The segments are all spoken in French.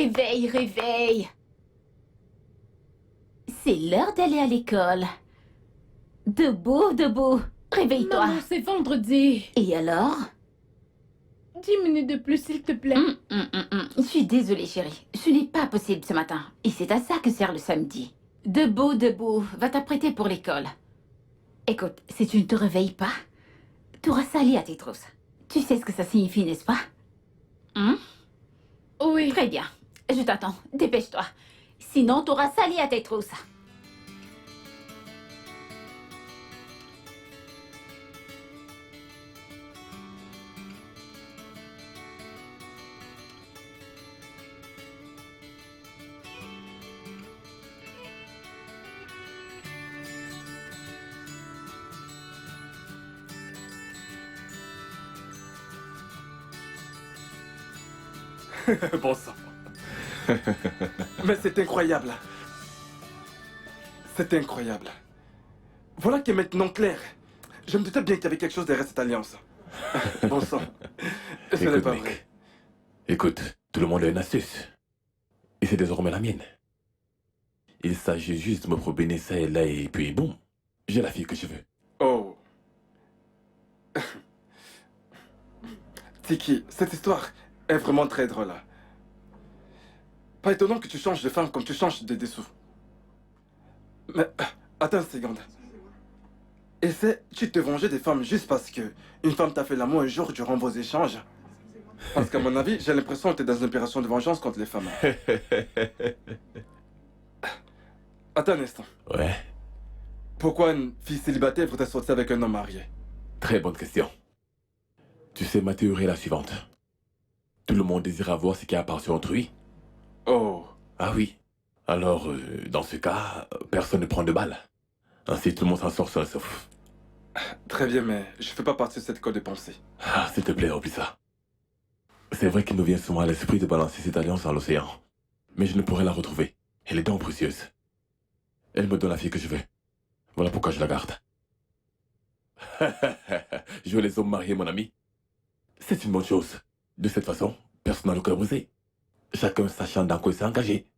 Réveille, réveille. C'est l'heure d'aller à l'école. Debout, debout. Réveille-toi. Maman, c'est vendredi. Et alors? 10 minutes de plus, s'il te plaît. Je suis désolée, chérie. Ce n'est pas possible ce matin. Et c'est à ça que sert le samedi. Debout, debout. Va t'apprêter pour l'école. Écoute, si tu ne te réveilles pas, tu auras sali à tes trousses. Tu sais ce que ça signifie, n'est-ce pas? Oui. Très bien. Je t'attends. Dépêche-toi. Sinon, tu auras sali à tes trousses. Bon sang. Mais c'est incroyable. C'est incroyable. Voilà qui est maintenant clair. Je me doutais bien qu'il y avait quelque chose derrière cette alliance. Bon sang. Ce n'est Écoute, pas mec. vrai. Écoute, tout le monde a une astuce. Et c'est désormais la mienne. Il s'agit juste de me promener ça et là et puis boum, j'ai la fille que je veux. Oh. Tiki, cette histoire est vraiment très drôle. Pas étonnant que tu changes de femme comme tu changes de dessous. Mais attends une seconde. Essaie-tu de te venger des femmes juste parce que une femme t'a fait l'amour un jour durant vos échanges? Parce qu'à mon avis, j'ai l'impression que tu es dans une opération de vengeance contre les femmes. Attends un instant. Ouais, Pourquoi une fille célibataire voudrait sortir avec un homme marié? très bonne question. Tu sais, ma théorie est la suivante. Tout le monde désire avoir ce qui appartient à autrui. Oh. Ah oui. Alors, dans ce cas, personne ne prend de balles. Ainsi, tout le monde s'en sort seul sauf... Très bien, mais je fais pas partie de cette école de pensée. Ah, s'il te plaît, oublie ça. C'est vrai qu'il nous vient souvent à l'esprit de balancer cette alliance dans l'océan. Mais je ne pourrais la retrouver. Elle est donc précieuse. Elle me donne la fille que je veux. Voilà pourquoi je la garde. Jouer les hommes mariés, mon ami, c'est une bonne chose. De cette façon, personne n'a le cœur brisé. Chacun sachant dans quoi il s'est engagé.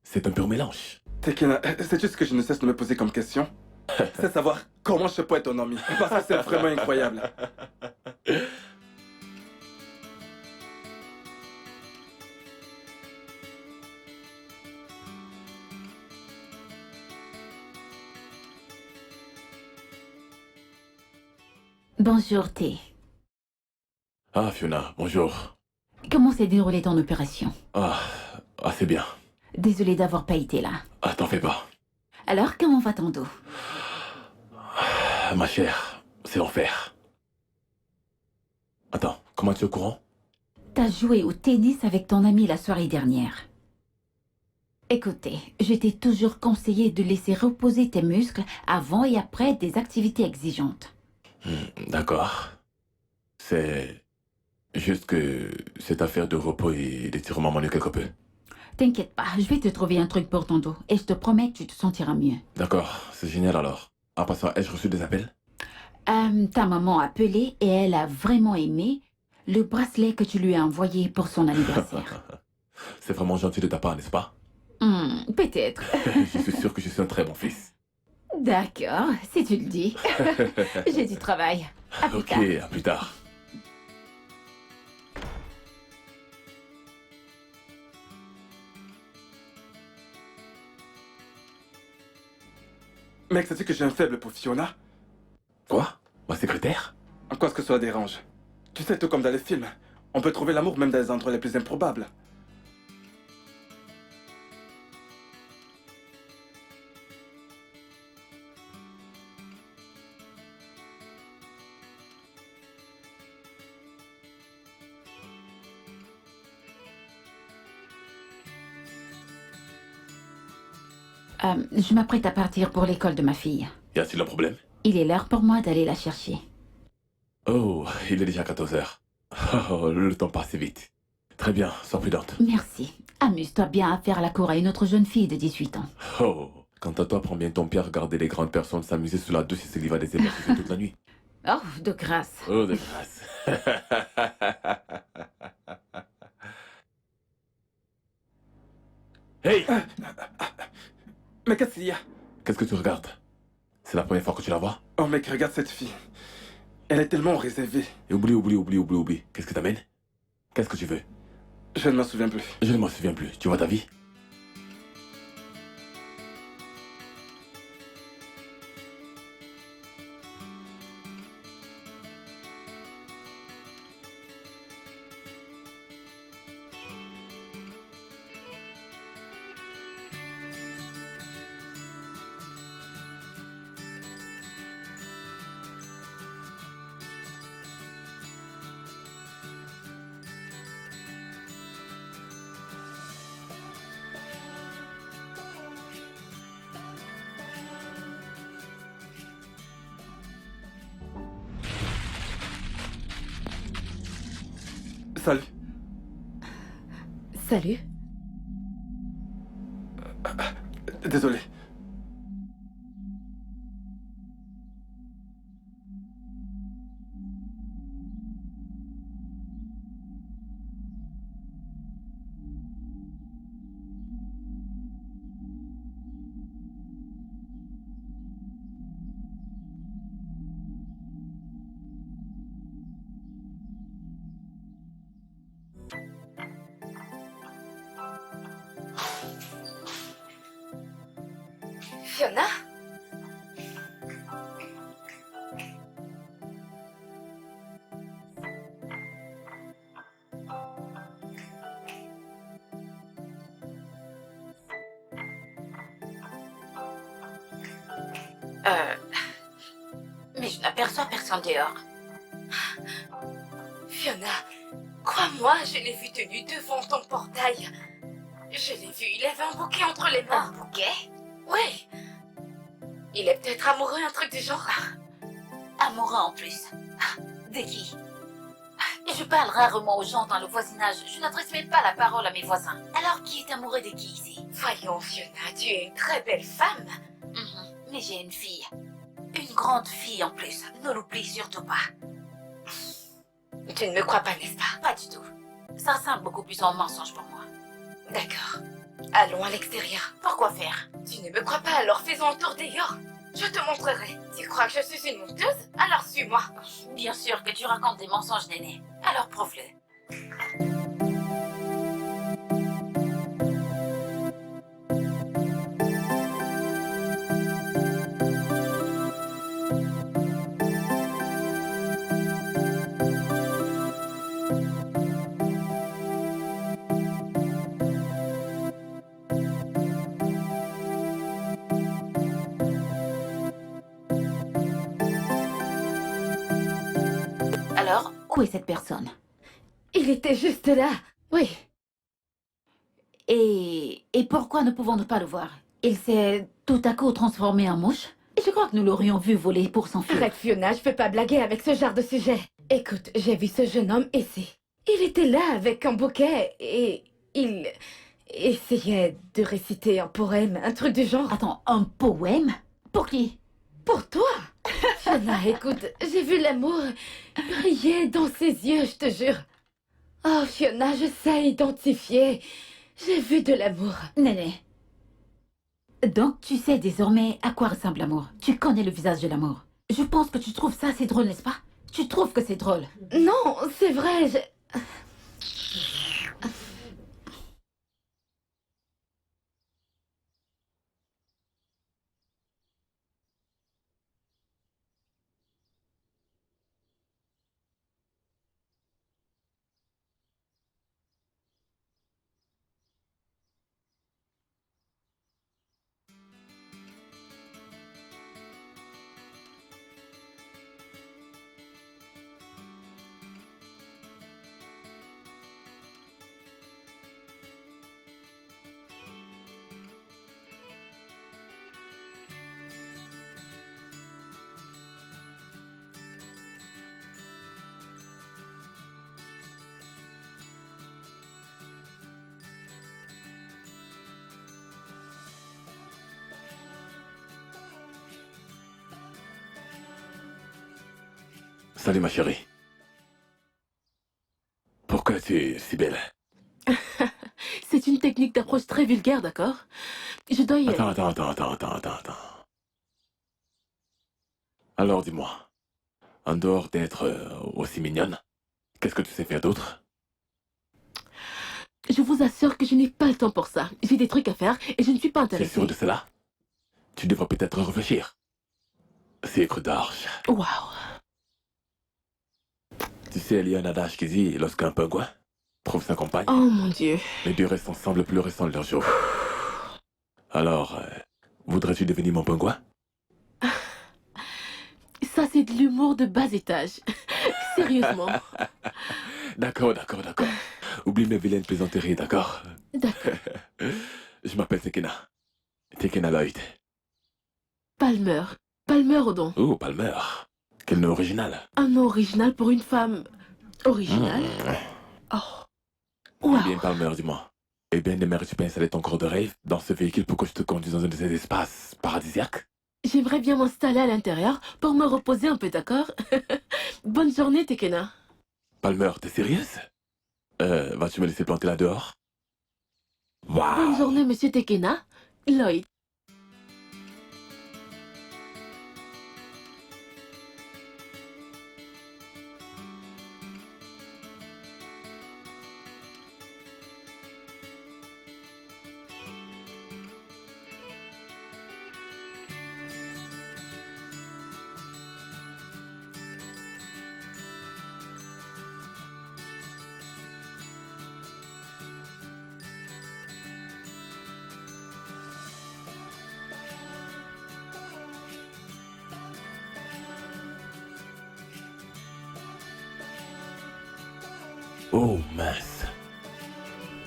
C'est un pur mélange. Tekena, c'est juste que je ne cesse de me poser comme question. C'est savoir comment je peux être ton ami. Parce que c'est vraiment incroyable. Bonjour, T. Ah, Fiona, bonjour. Comment s'est déroulée ton opération? Ah, c'est bien. Désolée d'avoir pas été là. Ah, t'en fais pas. Alors, comment va ton dos? Ah, ma chère, c'est l'enfer. Attends, comment tu es au courant? T'as joué au tennis avec ton ami la soirée dernière. Écoutez, je t'ai toujours conseillé de laisser reposer tes muscles avant et après des activités exigeantes. D'accord. C'est juste que cette affaire de repos et d'étirement m'ennuie quelque peu. T'inquiète pas, je vais te trouver un truc pour ton dos et je te promets que tu te sentiras mieux. D'accord, c'est génial alors. En passant, ai-je reçu des appels? Ta maman a appelé et elle a vraiment aimé le bracelet que tu lui as envoyé pour son anniversaire. C'est vraiment gentil de ta part, n'est-ce pas? Peut-être. Je suis sûr que je suis un très bon fils. D'accord, si tu le dis. J'ai du travail. À plus Ok, tard. à plus tard. Mec, sais-tu que j'ai un faible pour Fiona? Quoi? Ma secrétaire? En quoi est-ce que cela dérange? Tu sais, tout comme dans les films, on peut trouver l'amour même dans les endroits les plus improbables. Je m'apprête à partir pour l'école de ma fille. Y a-t-il un problème? Il est l'heure pour moi d'aller la chercher. Oh, il est déjà 14 heures. Oh, le temps passe vite. Très bien, sois prudente. Merci. Amuse-toi bien à faire la cour à une autre jeune fille de 18 ans. Oh, quant à toi, prends bien ton pied à regarder les grandes personnes s'amuser sous la douce et célibat des émerveillés toute la nuit. Oh, de grâce. Oh, de grâce. Hey! Mais qu'est-ce qu'il y a? Qu'est-ce que tu regardes? C'est la première fois que tu la vois? Oh mec, regarde cette fille. Elle est tellement réservée. Et oublie. Qu'est-ce que t'amènes? Qu'est-ce que tu veux? Je ne m'en souviens plus. Je ne m'en souviens plus. Tu vois ta vie? Salut. Salut. Désolé. Fiona? Mais je n'aperçois personne dehors. Fiona, crois-moi, je l'ai vu tenu devant ton portail. Je l'ai vu, il avait un bouquet entre les Un mains. bouquet? Oui. Il est peut-être amoureux, un truc du genre. Amoureux en plus. De qui? Je parle rarement aux gens dans le voisinage. Je n'adresse même pas la parole à mes voisins. Alors qui est amoureux de qui ici? Voyons, Fiona, tu es une très belle femme. Mais j'ai une fille. Une grande fille en plus. Ne l'oublie surtout pas. Tu ne me crois pas, n'est-ce pas? Pas du tout. Ça ressemble beaucoup plus à un mensonge pour moi. D'accord. Allons à l'extérieur. Pourquoi faire? Tu ne me crois pas, alors faisons un tour dehors. Je te montrerai. Tu crois que je suis une menteuse? Alors suis-moi. Bien sûr que tu racontes des mensonges, Néné. Alors prouve-le. Alors, où est cette personne? Il était juste là. Oui. Et pourquoi ne pouvons-nous pas le voir? Il s'est tout à coup transformé en mouche? Je crois que nous l'aurions vu voler pour s'enfuir. Arrête, Fiona, je peux pas blaguer avec ce genre de sujet. Écoute, j'ai vu ce jeune homme ici. Il était là avec un bouquet et il essayait de réciter un poème, un truc du genre. Attends, un poème? Pour qui? Pour toi. Fiona, écoute, j'ai vu l'amour briller dans ses yeux, je te jure. Oh, Fiona, je sais identifier. J'ai vu de l'amour. Néné. Donc tu sais désormais à quoi ressemble l'amour. Tu connais le visage de l'amour. Je pense que tu trouves ça assez drôle, n'est-ce pas? Tu trouves que c'est drôle? Non, c'est vrai, Salut ma chérie. Pourquoi tu es si belle? C'est c'est une technique d'approche très vulgaire, d'accord? Je dois y aller. Attends. Alors dis-moi, en dehors d'être aussi mignonne, qu'est-ce que tu sais faire d'autre? Je vous assure que je n'ai pas le temps pour ça. J'ai des trucs à faire et je ne suis pas C'est intéressée. sûr de cela? Tu devrais peut-être réfléchir. Secre d'arche. Waouh. Tu sais, il y a un adage qui dit, lorsqu'un pingouin trouve sa compagne, Oh mon Dieu. les deux restent ensemble plus récents de leur jour. Alors, voudrais-tu devenir mon pingouin? Ça, c'est de l'humour de bas étage. Sérieusement. D'accord. Oublie mes vilaines plaisanteries, d'accord? D'accord. Je m'appelle Tekena. Tekena Lloyd. Palmer. Palmer Odon. Oh, Palmer. Quel nom original. Un nom original pour une femme originale. Oh. Eh Waouh. bien, Palmer, dis-moi. Eh bien, aimerais-tu pas installer ton corps de rêve dans ce véhicule pour que je te conduise dans un de ces espaces paradisiaques? J'aimerais bien m'installer à l'intérieur pour me reposer un peu, d'accord? Bonne journée, Tekena. Palmer, t'es sérieuse? Vas-tu me laisser planter là dehors? Bonne Waouh! journée, monsieur Tekena. Lloyd. Oh, mince.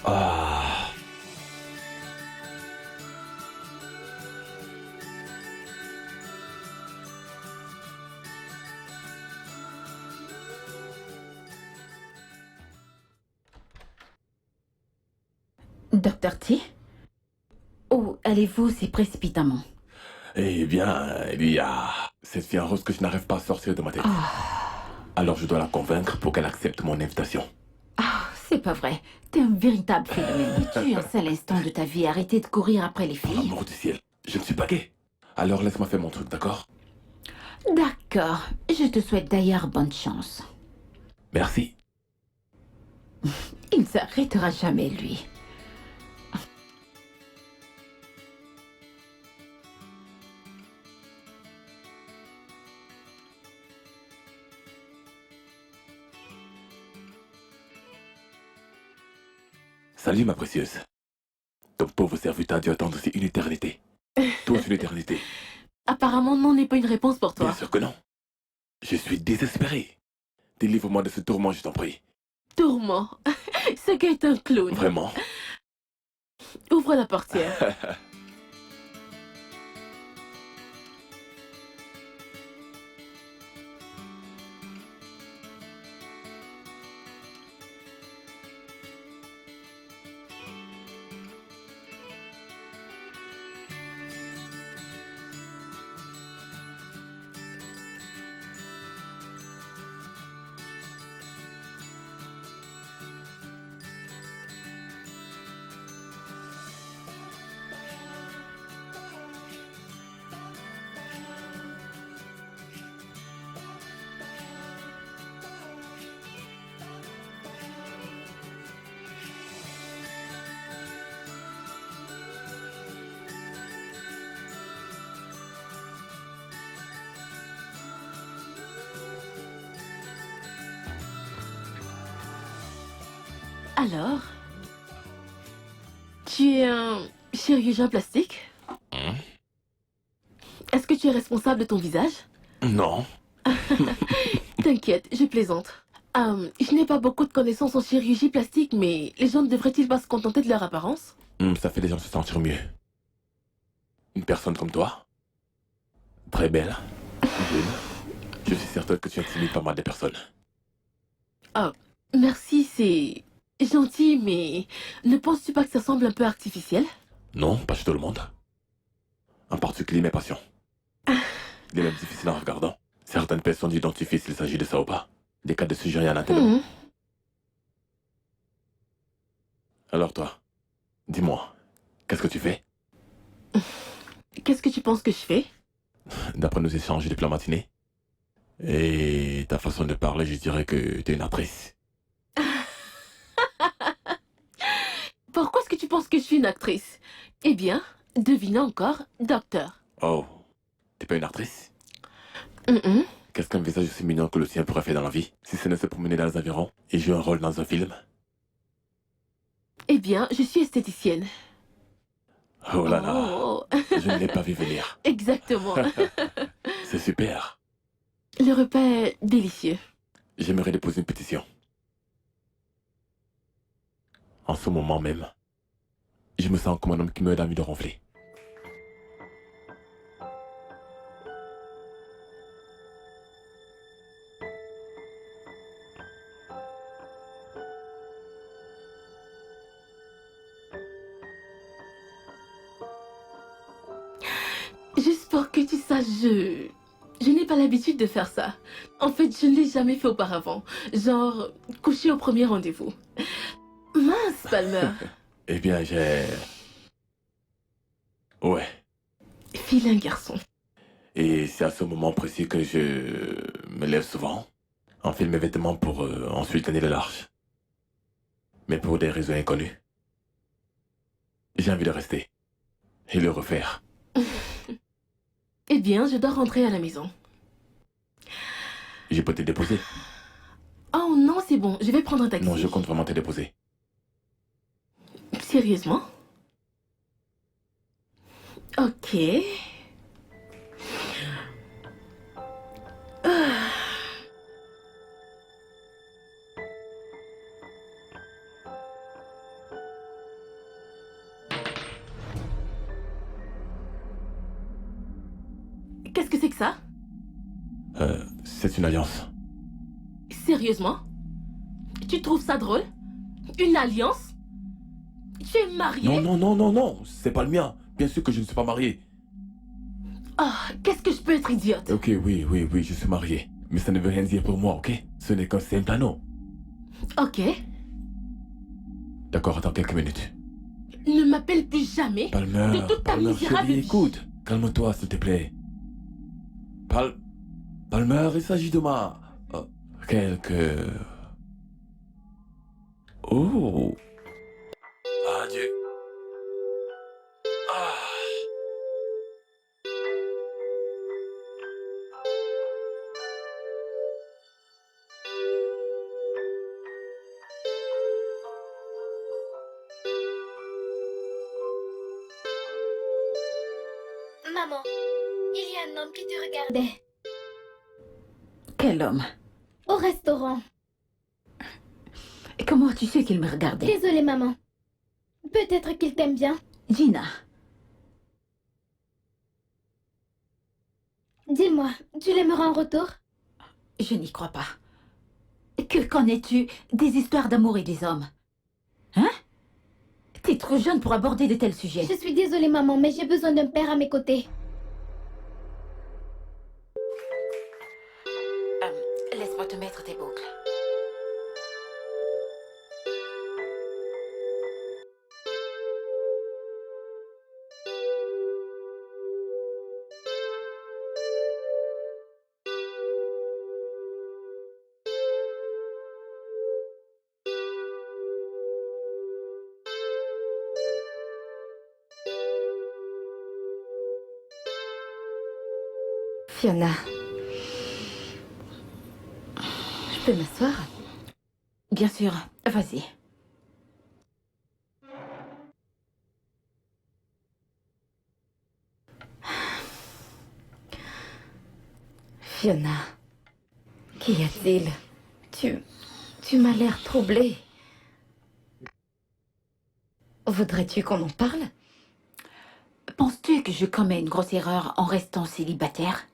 Ah. Docteur T? Où allez-vous si précipitamment? Eh bien, il y a cette fille en rose que je n'arrive pas à sortir de ma tête. Alors je dois la convaincre pour qu'elle accepte mon invitation. Ah, c'est pas vrai. T'es un véritable phénomène. Tu un seul instant de ta vie arrêter de courir après les Pour filles? l'amour du ciel, je ne suis pas gay. Alors laisse-moi faire mon truc, d'accord? D'accord. Je te souhaite d'ailleurs bonne chance. Merci. Il ne s'arrêtera jamais, lui. Salut ma précieuse. Ton pauvre serviteur a dû attendre aussi une éternité. Toute une éternité. Apparemment, non n'est pas une réponse pour Bien toi. sûr que non. Je suis désespéré. Délivre-moi de ce tourment, je t'en prie. Tourment. Ce gars est un clown. Vraiment. Ouvre la portière. Alors, tu es un chirurgien plastique? Est-ce que tu es responsable de ton visage? Non. T'inquiète, je plaisante. Je n'ai pas beaucoup de connaissances en chirurgie plastique, mais les gens ne devraient-ils pas se contenter de leur apparence? Ça fait les gens se sentir mieux. Une personne comme toi, très belle, jeune, je suis certain que tu intimides pas mal de personnes. Merci, c'est gentil, mais ne penses-tu pas que ça semble un peu artificiel? Non, pas chez tout le monde. En particulier mes patients. Il est même difficile en regardant. Certaines personnes identifient s'il s'agit de ça ou pas. Des cas de ce genre, il y en a tellement. Mhm. Alors toi, Dis-moi, qu'est-ce que tu fais? Qu'est-ce que tu penses que je fais? D'après nos échanges depuis la matinée et ta façon de parler, je dirais que tu es une actrice. Pourquoi est-ce que tu penses que je suis une actrice? Eh bien, devine encore, docteur. Oh, t'es pas une actrice? Mm-mm. Qu'est-ce qu'un visage aussi mignon que le sien pourrait faire dans la vie, si ce n'est se promener dans les environs et jouer un rôle dans un film? Eh bien, je suis esthéticienne. Oh là là, Oh, je ne l'ai pas vu venir. exactement. C'est super. Le repas est délicieux. J'aimerais déposer une pétition. En ce moment même, je me sens comme un homme qui meurt d'envie de ronfler. Juste pour que tu saches, je n'ai pas l'habitude de faire ça. En fait, je ne l'ai jamais fait auparavant. Genre, coucher au premier rendez-vous. Mince, Palmer. Eh bien, j'ai... Ouais. Vilain garçon. Et c'est à ce moment précis que je me lève souvent, enfile mes vêtements pour ensuite gagner le large. Mais pour des raisons inconnues. J'ai envie de rester. Et le refaire. Eh bien, je dois rentrer à la maison. Je peux te déposer? Oh non, c'est bon, je vais prendre un taxi. Non, je compte vraiment te déposer. Sérieusement? Ok. Ah. Qu'est-ce que c'est que ça? C'est une alliance. Sérieusement? Tu trouves ça drôle? Une alliance? Tu es marié? Non, non, non, non, non, c'est pas le mien. Bien sûr que je ne suis pas marié. Ah, qu'est-ce que je peux être idiote? Ok, oui, oui, oui, je suis marié. Mais ça ne veut rien dire pour moi, ok? Ce n'est qu'un simple anneau. Ok. D'accord, attends quelques minutes. Ne m'appelle plus jamais. Palmer, De toute ta Palmer, misérable chérie, vie. écoute. Calme-toi, s'il te plaît. Palmer, il s'agit de ma... quelques... Oh. Adieu. Ah. Maman, il y a un homme qui te regardait Quel homme? au restaurant. Et comment tu sais qu'il me regardait? Désolée, maman. Peut-être qu'il t'aime bien. Gina, Dis-moi, tu l'aimeras en retour? je n'y crois pas. Que connais-tu des histoires d'amour et des hommes? Hein? T'es trop jeune pour aborder de tels sujets. Je suis désolée, maman, mais j'ai besoin d'un père à mes côtés. Laisse-moi te mettre tes boucles. Fiona. Je peux m'asseoir? Bien sûr, vas-y. Fiona. Qu'y a-t-il? Tu m'as l'air troublée. Voudrais-tu qu'on en parle? Penses-tu que je commets une grosse erreur en restant célibataire?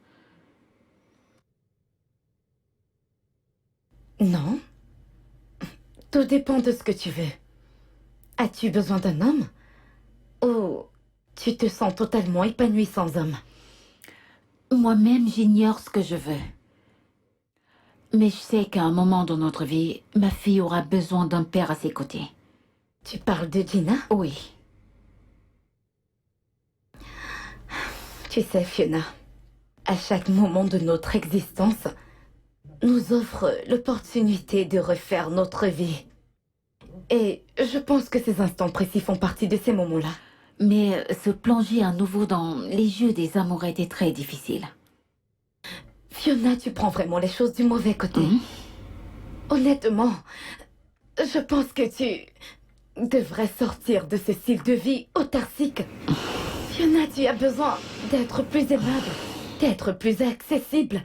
Non. Tout dépend de ce que tu veux. As-tu besoin d'un homme? Ou tu te sens totalement épanouie sans homme? Moi-même, j'ignore ce que je veux. Mais je sais qu'à un moment dans notre vie, ma fille aura besoin d'un père à ses côtés. Tu parles de Gina? Oui. Tu sais, Fiona, à chaque moment de notre existence, nous offre l'opportunité de refaire notre vie. Et je pense que ces instants précis font partie de ces moments-là. Mais se plonger à nouveau dans les jeux des amours était très difficile. Fiona, tu prends vraiment les choses du mauvais côté. Honnêtement, je pense que tu devrais sortir de ce style de vie autarcique. Fiona, tu as besoin d'être plus aimable, d'être plus accessible,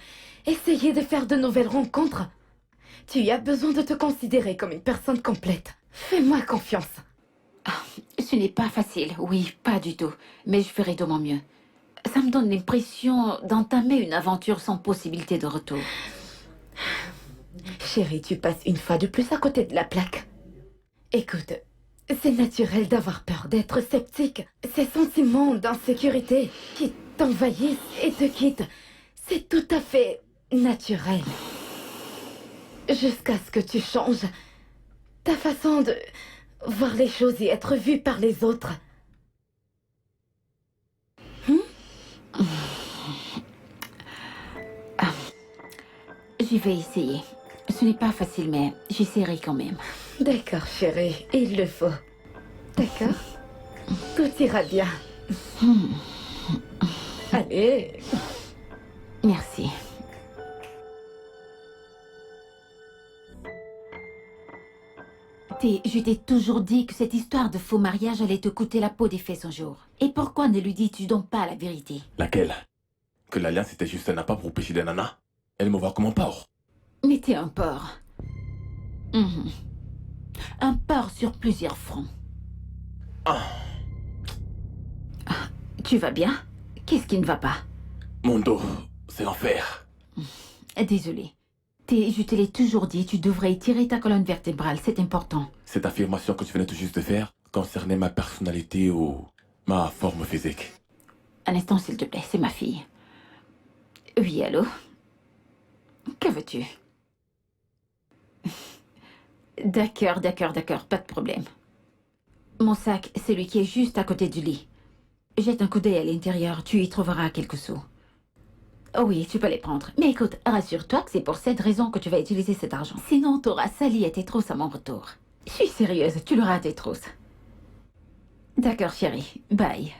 essayer de faire de nouvelles rencontres. Tu as besoin de te considérer comme une personne complète. Fais-moi confiance. Ce n'est pas facile, oui, pas du tout. Mais je ferai de mon mieux. Ça me donne l'impression d'entamer une aventure sans possibilité de retour. Chérie, tu passes une fois de plus à côté de la plaque. Écoute, c'est naturel d'avoir peur, d'être sceptique. Ces sentiments d'insécurité qui t'envahissent et te quittent, c'est tout à fait naturel. Jusqu'à ce que tu changes ta façon de voir les choses et être vue par les autres. Je vais essayer. Ce n'est pas facile, mais j'essaierai quand même. D'accord, chérie, il le faut. D'accord? Tout ira bien. Allez. Merci. Je t'ai toujours dit que cette histoire de faux mariage allait te coûter la peau des fesses un jour. Et pourquoi ne lui dis-tu donc pas la vérité? Laquelle? Que l'alliance était juste un appât pour pêcher des nanas? Elle me voit comme un porc. Mais t'es un porc. Un porc sur plusieurs fronts. Ah, Tu vas bien? Qu'est-ce qui ne va pas? mon dos, c'est l'enfer. Désolée. Je te l'ai toujours dit, tu devrais étirer ta colonne vertébrale, c'est important. Cette affirmation que tu venais tout juste de faire concernait ma personnalité ou ma forme physique. Un instant, s'il te plaît, c'est ma fille. Oui, allô? Que veux-tu? D'accord, pas de problème. Mon sac, c'est celui qui est juste à côté du lit. Jette un coup d'œil à l'intérieur, tu y trouveras quelques sous. Oh oui, tu peux les prendre. Mais écoute, rassure-toi que c'est pour cette raison que tu vas utiliser cet argent. Sinon, t'auras sali et tes trousses à mon retour. Je suis sérieuse, tu l'auras tes trousses. D'accord, chérie. Bye.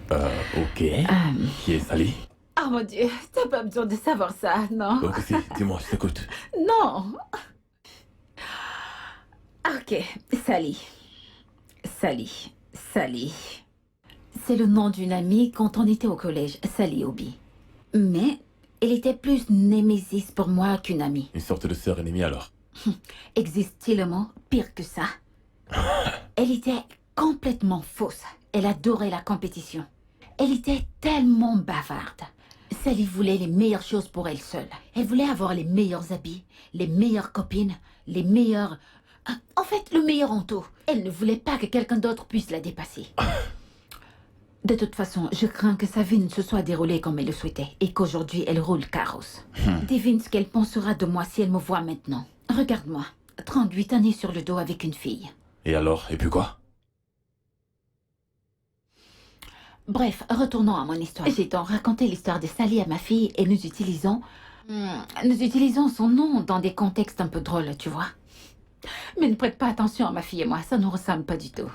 Ok. Qui est Sally? Oh mon Dieu, t'as pas besoin de savoir ça, non? Ok, si, dis-moi, je t'écoute. Non. Ok, Sally. Sally. C'est le nom d'une amie quand on était au collège, Sally Obi. Mais elle était plus némésis pour moi qu'une amie. Une sorte de sœur ennemie alors. Existe-t-il le mot pire que ça? Elle était complètement fausse. Elle adorait la compétition. Elle était tellement bavarde. Sally voulait les meilleures choses pour elle seule. Elle voulait avoir les meilleurs habits, les meilleures copines, les meilleurs... En fait, le meilleur en tout. Elle ne voulait pas que quelqu'un d'autre puisse la dépasser. De toute façon, je crains que sa vie ne se soit déroulée comme elle le souhaitait et qu'aujourd'hui elle roule carrosse. Devine ce qu'elle pensera de moi si elle me voit maintenant. Regarde-moi, 38 années sur le dos avec une fille. Et alors? Et puis quoi? Bref, retournons à mon histoire. J'ai donc raconté l'histoire de Sally à ma fille et nous utilisons son nom dans des contextes un peu drôles, tu vois. Mais ne prête pas attention à ma fille et moi, ça ne nous ressemble pas du tout.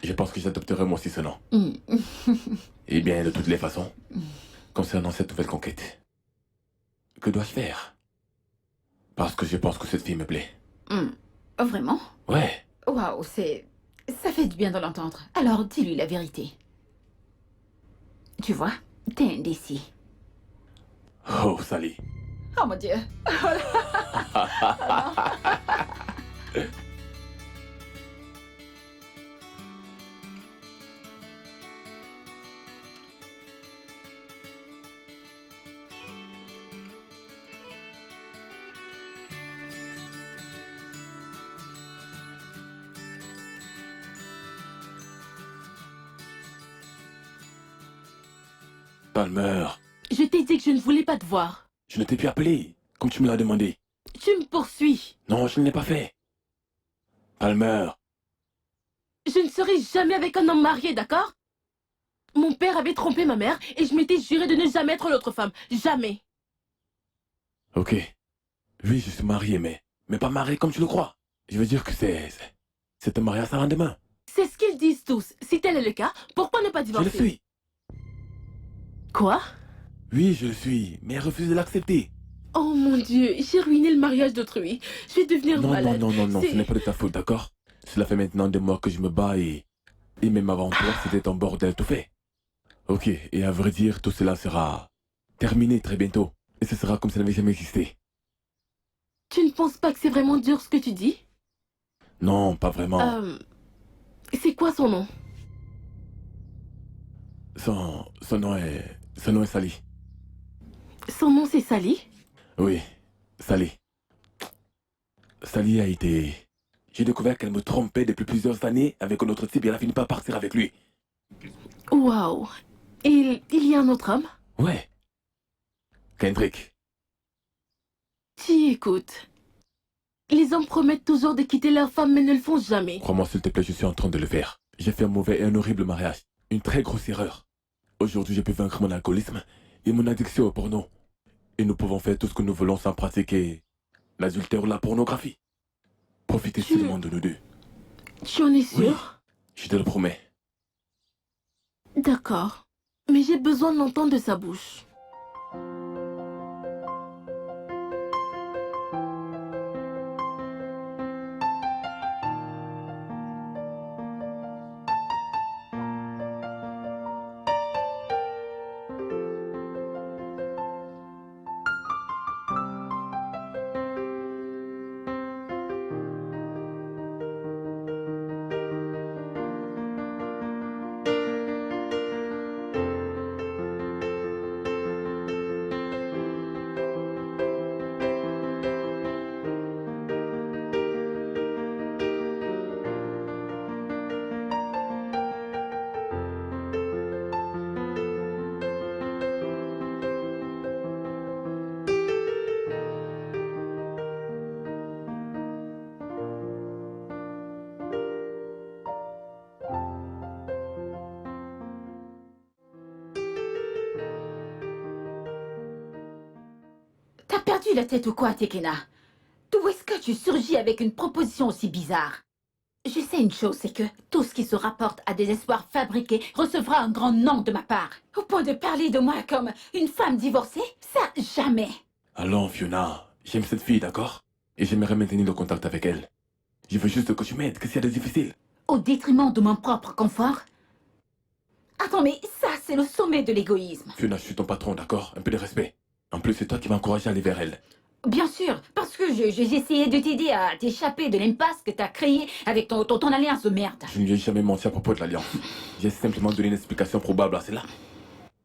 Je pense que j'adopterai moi aussi ce nom. Eh bien, de toutes les façons, concernant cette nouvelle conquête, que dois-je faire? Parce que je pense que cette fille me plaît. Vraiment? Ouais. Waouh, ça fait du bien de l'entendre. Alors, dis-lui la vérité. Tu vois, t'es indécis. Oh, Sally. Oh mon Dieu. Palmer, Je t'ai dit que je ne voulais pas te voir. je ne t'ai plus appelé, comme tu me l'as demandé. Tu me poursuis. Non, je ne l'ai pas fait. Palmer, Je ne serai jamais avec un homme marié, d'accord? Mon père avait trompé ma mère et je m'étais juré de ne jamais être l'autre femme. Jamais. Ok. Oui, je suis marié, mais pas marié comme tu le crois. Je veux dire que c'est un mariage à lendemain. C'est ce qu'ils disent tous. Si tel est le cas, pourquoi ne pas Je divorcer? le suis. Quoi? Oui, je le suis, mais elle refuse de l'accepter. Oh mon Dieu, j'ai ruiné le mariage d'autrui. Je vais devenir Non, malade. non, C'est- ce n'est pas de ta faute, d'accord? Cela fait maintenant des mois que je me bats et même avant toi, c'était un bordel tout fait. Ok, et à vrai dire, tout cela sera terminé très bientôt. Et ce sera comme ça n'avait jamais existé. Tu ne penses pas que c'est vraiment dur ce que tu dis? Non, pas vraiment. C'est quoi son nom? Son nom est Sally. Son nom c'est Sally? Oui, Sally. Sally a été... J'ai découvert qu'elle me trompait depuis plusieurs années avec un autre type et elle a fini par partir avec lui. Waouh. Il y a un autre homme? Ouais. Kendrick. Si, écoute. Les hommes promettent toujours de quitter leur femme mais ne le font jamais. Crois-moi s'il te plaît, je suis en train de le faire. J'ai fait un mauvais et un horrible mariage. Une très grosse erreur. Aujourd'hui, j'ai pu vaincre mon alcoolisme et mon addiction au porno. Et nous pouvons faire tout ce que nous voulons sans pratiquer l'adultère ou la pornographie. Profitez seulement de nous deux. Tu en es sûr? Je te le promets. D'accord. Mais j'ai besoin de l'entendre de sa bouche. T'as perdu la tête ou quoi, Tekena? D'où est-ce que tu surgis avec une proposition aussi bizarre? Je sais une chose, c'est que tout ce qui se rapporte à des espoirs fabriqués recevra un grand nom de ma part. Au point de parler de moi comme une femme divorcée? Ça, jamais. Allons, Fiona. J'aime cette fille, d'accord? Et j'aimerais maintenir le contact avec elle. Je veux juste que tu m'aides. Qu'est-ce qu'il y a de difficile? Au détriment de mon propre confort? Attends, mais ça, c'est le sommet de l'égoïsme. Fiona, je suis ton patron, d'accord? Un peu de respect. En plus, c'est toi qui m'as encouragé à aller vers elle. Bien sûr, parce que j'ai essayé de t'aider à t'échapper de l'impasse que t'as créée avec ton alliance de merde. Je ne lui ai jamais menti à propos de l'alliance. J'ai simplement donné une explication probable à cela.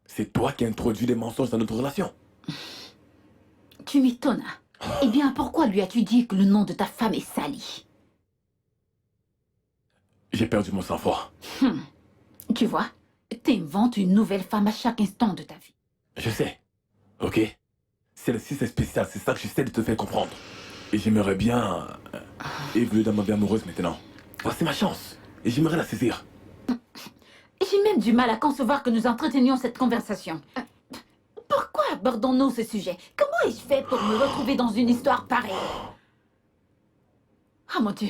C'est toi qui as introduit les mensonges dans notre relation. Tu m'étonnes. Eh bien, pourquoi lui as-tu dit que le nom de ta femme est Sally? J'ai perdu mon sang-froid. Tu vois, t'inventes une nouvelle femme à chaque instant de ta vie. Je sais. Ok? Celle-ci, c'est spécial. C'est ça que j'essaie de te faire comprendre. Et j'aimerais bien évoluer dans ma vie amoureuse maintenant. Voici ma chance. Et j'aimerais la saisir. J'ai même du mal à concevoir que nous entretenions cette conversation. Pourquoi abordons-nous ce sujet? Comment ai-je fait pour me retrouver dans une histoire pareille? Oh mon Dieu.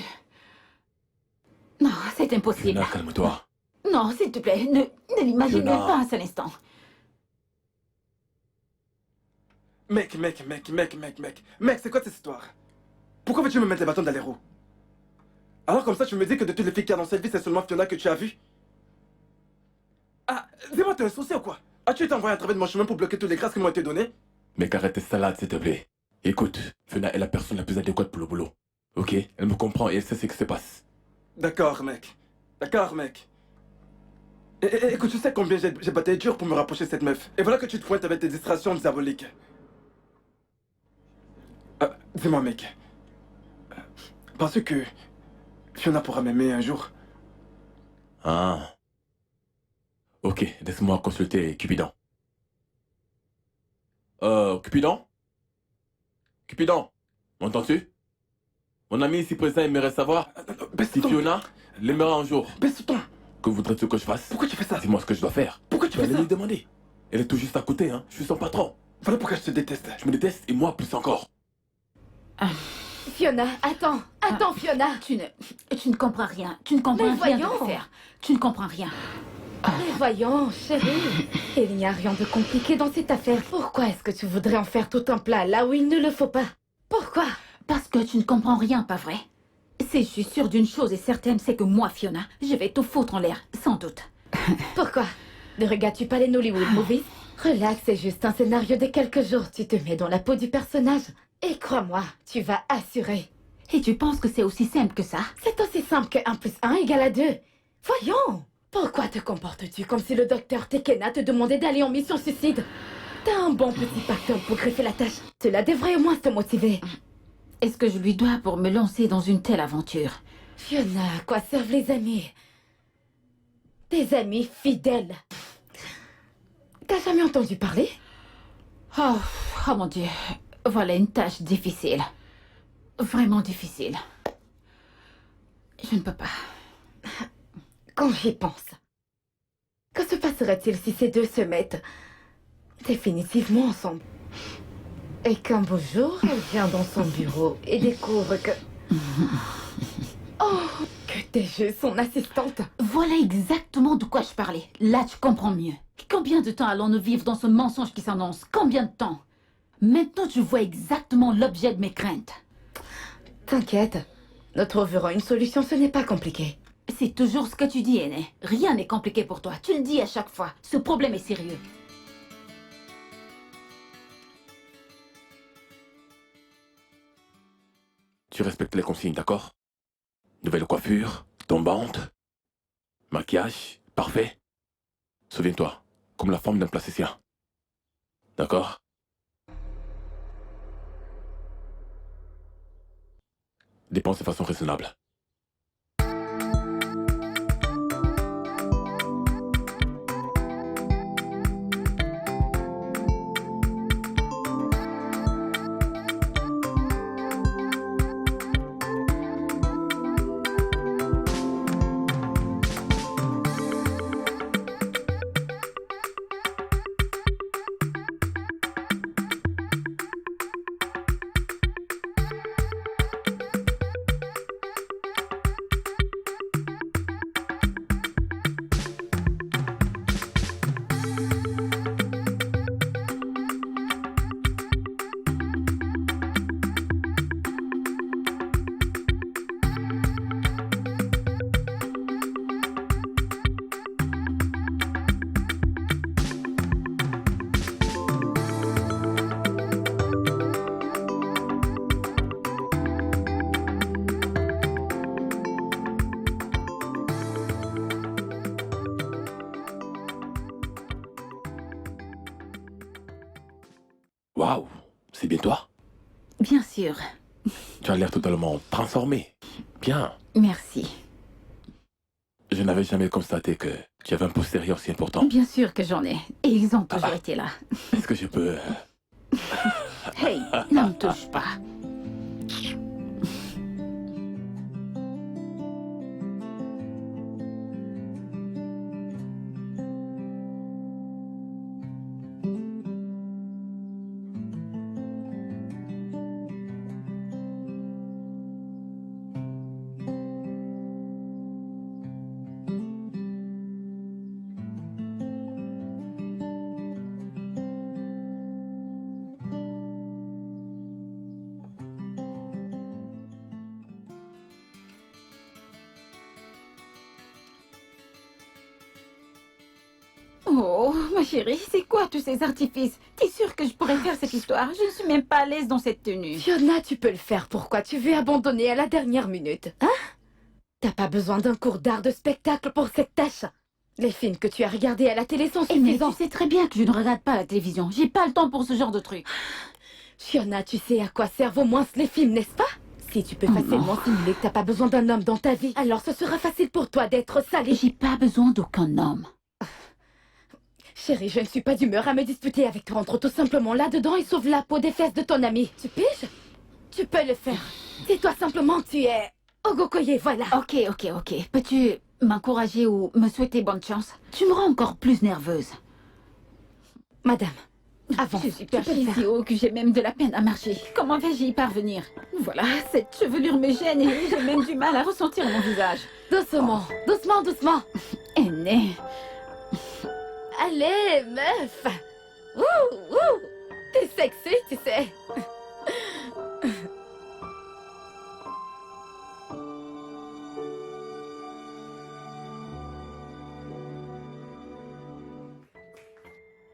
Non, c'est impossible. Fiona, calme-toi. Non, s'il te plaît, ne l'imagine Fiona. même pas un seul instant. Mec, c'est quoi cette histoire? Pourquoi veux-tu me mettre les bâtons dans les roues? Alors comme ça, tu me dis que de toutes les filles qui a dans cette vie, c'est seulement Fiona que tu as vue? Ah, dis-moi, t'es un souci ou quoi? As-tu été envoyé à travers de mon chemin pour bloquer toutes les grâces qui m'ont été données? Mec, arrête tes salades, s'il te plaît. Écoute, Fiona est la personne la plus adéquate pour le boulot. Ok? Elle me comprend et elle sait ce qui se passe. D'accord, mec. Écoute, tu sais combien j'ai battu dur pour me rapprocher de cette meuf. Et voilà que tu te pointes avec tes distractions diaboliques. Dis-moi, mec. Penses-tu que Fiona pourra m'aimer un jour? Ah. Ok, laisse-moi consulter Cupidon. Cupidon? Cupidon, m'entends-tu? Mon ami ici présent aimerait savoir si Baisse ton... Fiona les mets un jour. Baisse ce ton. Que voudrais-tu que je fasse? Pourquoi tu fais ça? Dis-moi ce que je dois faire. Pourquoi tu Tu vas fais aller ça? lui demander. Elle est tout juste à côté, hein. Je suis son patron. Voilà pourquoi je te déteste. Je me déteste et moi plus encore. Fiona, attends. Attends, Fiona. Tu ne comprends rien. Tu ne comprends Mais rien de voyons. l'affaire. Tu ne comprends rien. Mais voyons, chérie. Il n'y a rien de compliqué dans cette affaire. Pourquoi est-ce que tu voudrais en faire tout un plat là où il ne le faut pas? Pourquoi? Parce que tu ne comprends rien, pas vrai? Si je suis sûre d'une chose est certaine, c'est que moi, Fiona, je vais tout foutre en l'air, sans doute. Pourquoi? Ne regardes-tu pas les Nollywood movies? Relax, c'est juste un scénario de quelques jours. Tu te mets dans la peau du personnage. Et crois-moi, tu vas assurer. Et tu penses que c'est aussi simple que ça? C'est aussi simple que 1 + 1 = 2. Voyons. Pourquoi te comportes-tu comme si le docteur Tekena te demandait d'aller en mission suicide? T'as un bon petit pactole pour greffer la tâche. Cela devrait au moins te motiver. Est-ce que je lui dois pour me lancer dans une telle aventure? Fiona, à quoi servent les amis? Des amis fidèles. T'as jamais entendu parler? Oh, oh mon Dieu. Voilà une tâche difficile. Vraiment difficile. Je ne peux pas. Quand j'y pense. Que se passerait-il si ces deux se mettent définitivement ensemble? Et qu'un beau jour, elle vient dans son bureau et découvre que... Oh, que t'es juste son assistante. Voilà exactement de quoi je parlais. Là, tu comprends mieux. Combien de temps allons-nous vivre dans ce mensonge qui s'annonce? Combien de temps? Maintenant, je vois exactement l'objet de mes craintes. T'inquiète, nous trouverons une solution, ce n'est pas compliqué. C'est toujours ce que tu dis, Aîné. Rien n'est compliqué pour toi. Tu le dis à chaque fois. Ce problème est sérieux. Tu respectes les consignes, d'accord? Nouvelle coiffure, tombante, maquillage, parfait. Souviens-toi, comme la forme d'un plasticien. D'accord? Dépense de façon raisonnable. Waouh, c'est bien toi? Bien sûr. Tu as l'air totalement transformé. Bien. Merci. Je n'avais jamais constaté que tu avais un postérieur si important. Bien sûr que j'en ai. Et ils ont toujours été là. Est-ce que je peux... Hey, ne me touche pas. Oh, ma chérie, c'est quoi tous ces artifices? T'es sûre que je pourrais faire cette histoire? Je ne suis même pas à l'aise dans cette tenue. Fiona, tu peux le faire. Pourquoi tu veux abandonner à la dernière minute? Hein? T'as pas besoin d'un cours d'art de spectacle pour cette tâche. Les films que tu as regardés à la télé sont Eh, mais suffisants. tu sais très bien que je ne regarde pas la télévision. J'ai pas le temps pour ce genre de truc. Fiona, tu sais à quoi servent au moins les films, n'est-ce pas? Si tu peux Oh facilement simuler que t'as pas besoin d'un homme dans ta vie, alors ce sera facile pour toi d'être salé. J'ai pas besoin d'aucun homme. Chérie, je ne suis pas d'humeur à me disputer avec toi. Rentre tout simplement là-dedans et sauve la peau des fesses de ton ami. Tu piges? Tu peux le faire. Dis-toi simplement que tu es Ogokoye, voilà. Ok, ok, ok. Peux-tu m'encourager ou me souhaiter bonne chance? Tu me rends encore plus nerveuse. Madame, avance. Je suis tu peux perchée le faire. si haut que j'ai même de la peine à marcher. Comment vais-je y parvenir? Voilà, cette chevelure me gêne et j'ai même du mal à ressentir mon visage. Doucement, doucement, doucement. Aînée. Allez, meuf. Ouh, ouh. T'es sexy, tu sais.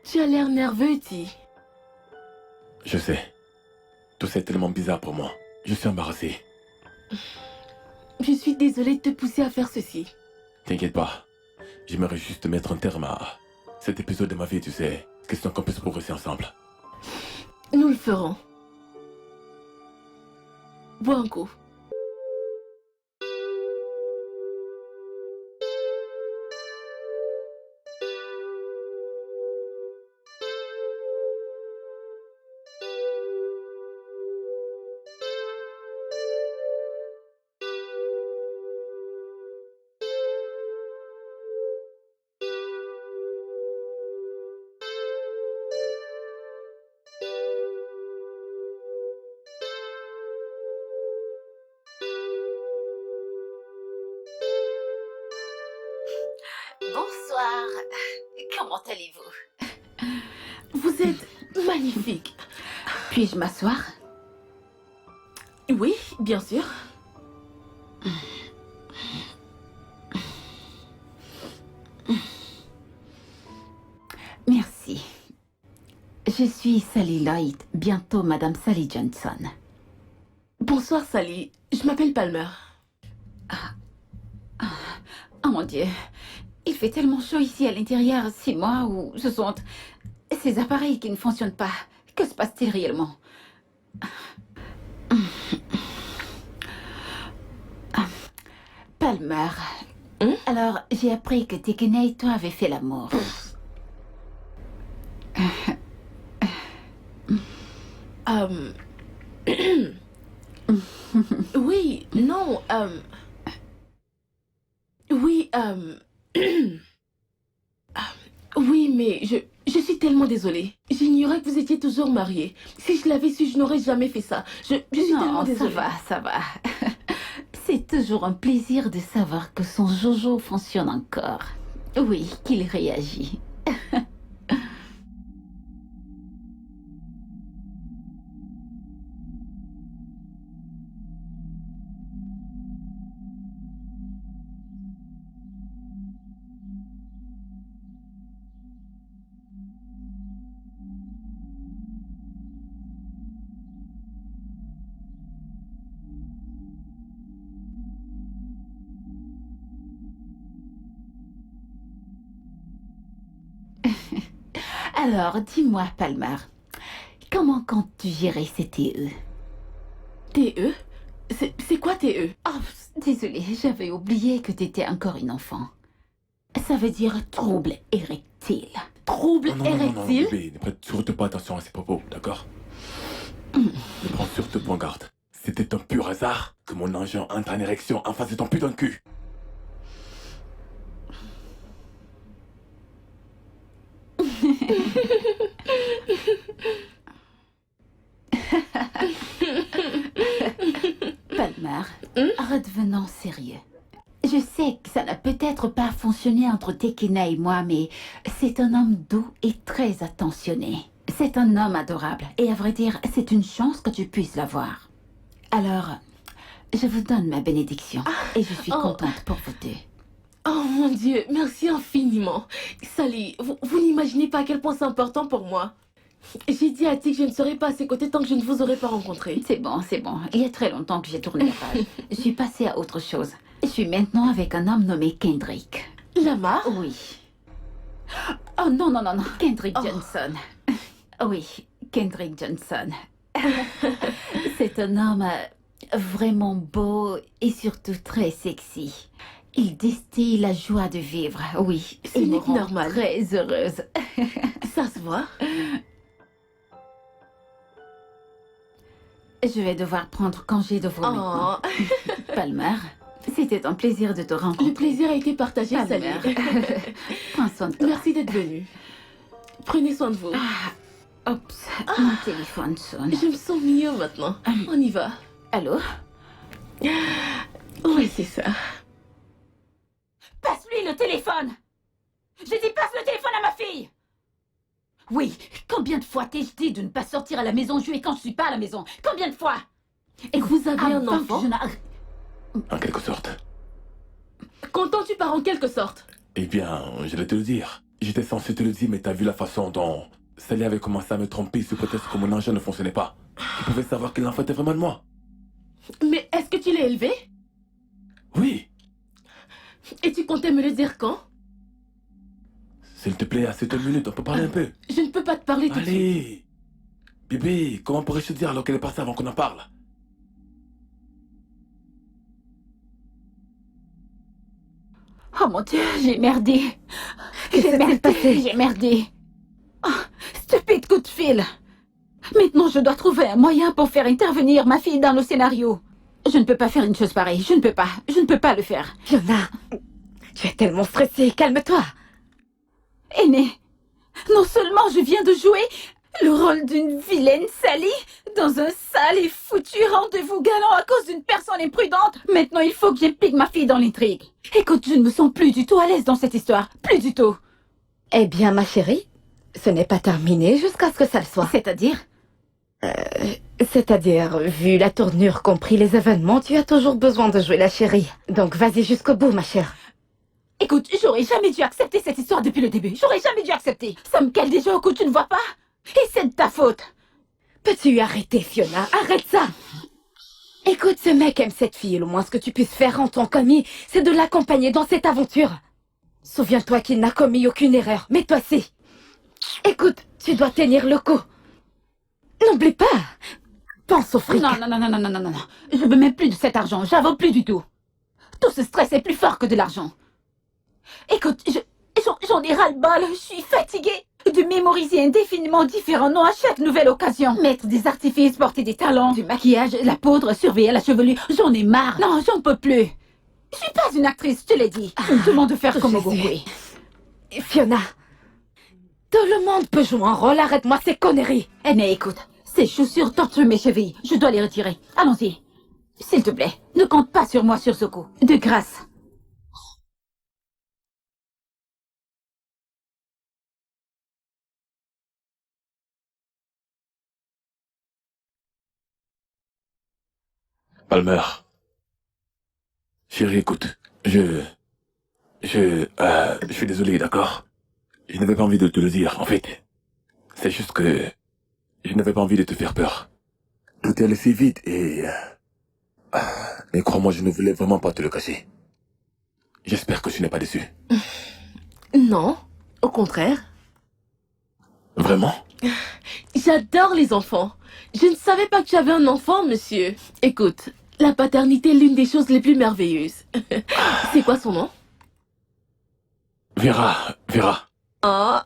Tu as l'air nerveux, Ti. Je sais. Tout ça est tellement bizarre pour moi. Je suis embarrassé. Je suis désolée de te pousser à faire ceci. T'inquiète pas. J'aimerais juste mettre un terme à cet épisode de ma vie, tu sais. Question qu'on puisse progresser ensemble. Nous le ferons. Bois un coup. Bonsoir. Comment allez-vous? Vous êtes magnifique. Puis-je m'asseoir? Oui, bien sûr. Merci. Je suis Sally Lloyd, bientôt Madame Sally Johnson. Bonsoir, Sally. Je m'appelle Palmer. Oh mon Dieu, il fait tellement chaud ici à l'intérieur, 6 mois où ce sont ces appareils qui ne fonctionnent pas. Que se passe-t-il réellement? Palmer, alors j'ai appris que Tekene et toi avez fait l'amour. Oui, non, oui, oui, mais je suis tellement désolée. J'ignorais que vous étiez toujours mariés. Si je l'avais su, je n'aurais jamais fait ça. Je suis tellement Non, désolée. ça va. C'est toujours un plaisir de savoir que son Jojo fonctionne encore. Oui, qu'il réagit. Alors, dis-moi, Palmer, comment comptes-tu gérer ces TE? TE? C'est quoi TE? Oh, désolée, j'avais oublié que t'étais encore une enfant. Ça veut dire trouble érectile. Trouble Non, érectile? bébé, ne prête surtout pas attention à ces propos, d'accord? Ne prends surtout pas en garde. C'était un pur hasard que mon engin entre en érection en face de ton putain de cul. Palmer, redevenons sérieux. Je sais que ça n'a peut-être pas fonctionné entre Tekena et moi, mais c'est un homme doux et très attentionné. C'est un homme adorable, et à vrai dire, c'est une chance que tu puisses l'avoir. Alors, je vous donne ma bénédiction, et je suis contente pour vous deux. Oh mon Dieu, merci infiniment. Sally, vous n'imaginez pas à quel point c'est important pour moi. J'ai dit à Ti que je ne serais pas à ses côtés tant que je ne vous aurais pas rencontré. C'est bon. Il y a très longtemps que j'ai tourné la page. Je suis passée à autre chose. Je suis maintenant avec un homme nommé Kendrick. Lamar? Oui. Oh non. Kendrick Johnson. Oui, Kendrick Johnson. C'est un homme vraiment beau et surtout très sexy. Il distille la joie de vivre, oui. C'est Il me rend normal. très heureuse. Ça se voit. Je vais devoir prendre congé de vous maintenant. Oh, Palmer, c'était un plaisir de te rencontrer. le plaisir a été partagé, Palmer, Sally. prends soin de toi. Merci d'être venu. Prenez soin de vous. Oups, mon téléphone sonne. Je me sens mieux maintenant. On y va. Allô? Oui, c'est ça. Passe-lui le téléphone! Je dis passe le téléphone à ma fille! Oui, combien de fois t'ai-je dit de ne pas sortir à la maison jouer quand je suis pas à la maison? Combien de fois? Et vous avez un Avant enfant? que je n'a- En quelque sorte. Qu'entends-tu par en quelque sorte? Eh bien, je vais te le dire. J'étais censé te le dire, mais t'as vu la façon dont Sally avait commencé à me tromper sous prétexte que mon engin ne fonctionnait pas. Tu pouvais savoir que l'enfant était vraiment de moi. Mais est-ce que tu l'as élevé? Oui. Et tu comptais me le dire quand? S'il te plaît, à cette minute, on peut parler un peu. Je ne peux pas te parler tout de suite. Allez. Bébé, comment pourrais-je te dire alors qu'elle est passée avant qu'on en parle? Oh mon Dieu, j'ai merdé. Que s'est-il passé? J'ai merdé. Oh, stupide coup de fil. Maintenant, je dois trouver un moyen pour faire intervenir ma fille dans le scénario. Je ne peux pas faire une chose pareille. Je ne peux pas. Je ne peux pas le faire. Fiona, tu es tellement stressée, calme-toi. Aîné, non seulement je viens de jouer le rôle d'une vilaine Sally dans un sale et foutu rendez-vous galant à cause d'une personne imprudente, maintenant il faut que j'implique ma fille dans l'intrigue. Écoute, je ne me sens plus du tout à l'aise dans cette histoire. Plus du tout. Eh bien, ma chérie, ce n'est pas terminé jusqu'à ce que ça le soit. C'est-à-dire? C'est-à-dire, vu la tournure compris les événements, tu as toujours besoin de jouer la chérie. Donc vas-y jusqu'au bout, ma chère. Écoute, j'aurais jamais dû accepter cette histoire depuis le début. J'aurais jamais dû accepter. Ça me cale déjà au cou, tu ne vois pas? Et c'est de ta faute. Peux-tu arrêter, Fiona? Arrête ça! Écoute, ce mec aime cette fille. Le moins ce que tu puisses faire en tant qu'ami, c'est de l'accompagner dans cette aventure. Souviens-toi qu'il n'a commis aucune erreur, mais toi si. Écoute, tu dois tenir le coup. N'oublie pas. Pense au fric. Non, non, non, non, non, non, non, non. Je veux même plus de cet argent. J'en veux plus du tout. Tout ce stress est plus fort que de l'argent. Écoute, j'en ai ras-le-bol. Je suis fatiguée de mémoriser indéfiniment différents noms à chaque nouvelle occasion. Mettre des artifices, porter des talons, du maquillage, la poudre, surveiller la chevelure. J'en ai marre. Non, j'en peux plus. Je suis pas une actrice, je te l'ai dit. Je me demande de faire comme je Ogungwe. Fiona, tout le monde peut jouer un rôle. Arrête-moi ces conneries. Mais écoute, ces chaussures torturent mes chevilles. Je dois les retirer. Allons-y. S'il te plaît, ne compte pas sur moi sur ce coup. De grâce. Palmer. Chérie, écoute. Je suis désolé, d'accord? Je n'avais pas envie de te le dire, en fait. C'est juste que je n'avais pas envie de te faire peur. Tout est allé si vite et... mais crois-moi, je ne voulais vraiment pas te le cacher. J'espère que tu n'es pas déçu. Non, au contraire. Vraiment? J'adore les enfants. Je ne savais pas que tu avais un enfant, monsieur. Écoute, la paternité est l'une des choses les plus merveilleuses. C'est quoi son nom? Vera. Oh,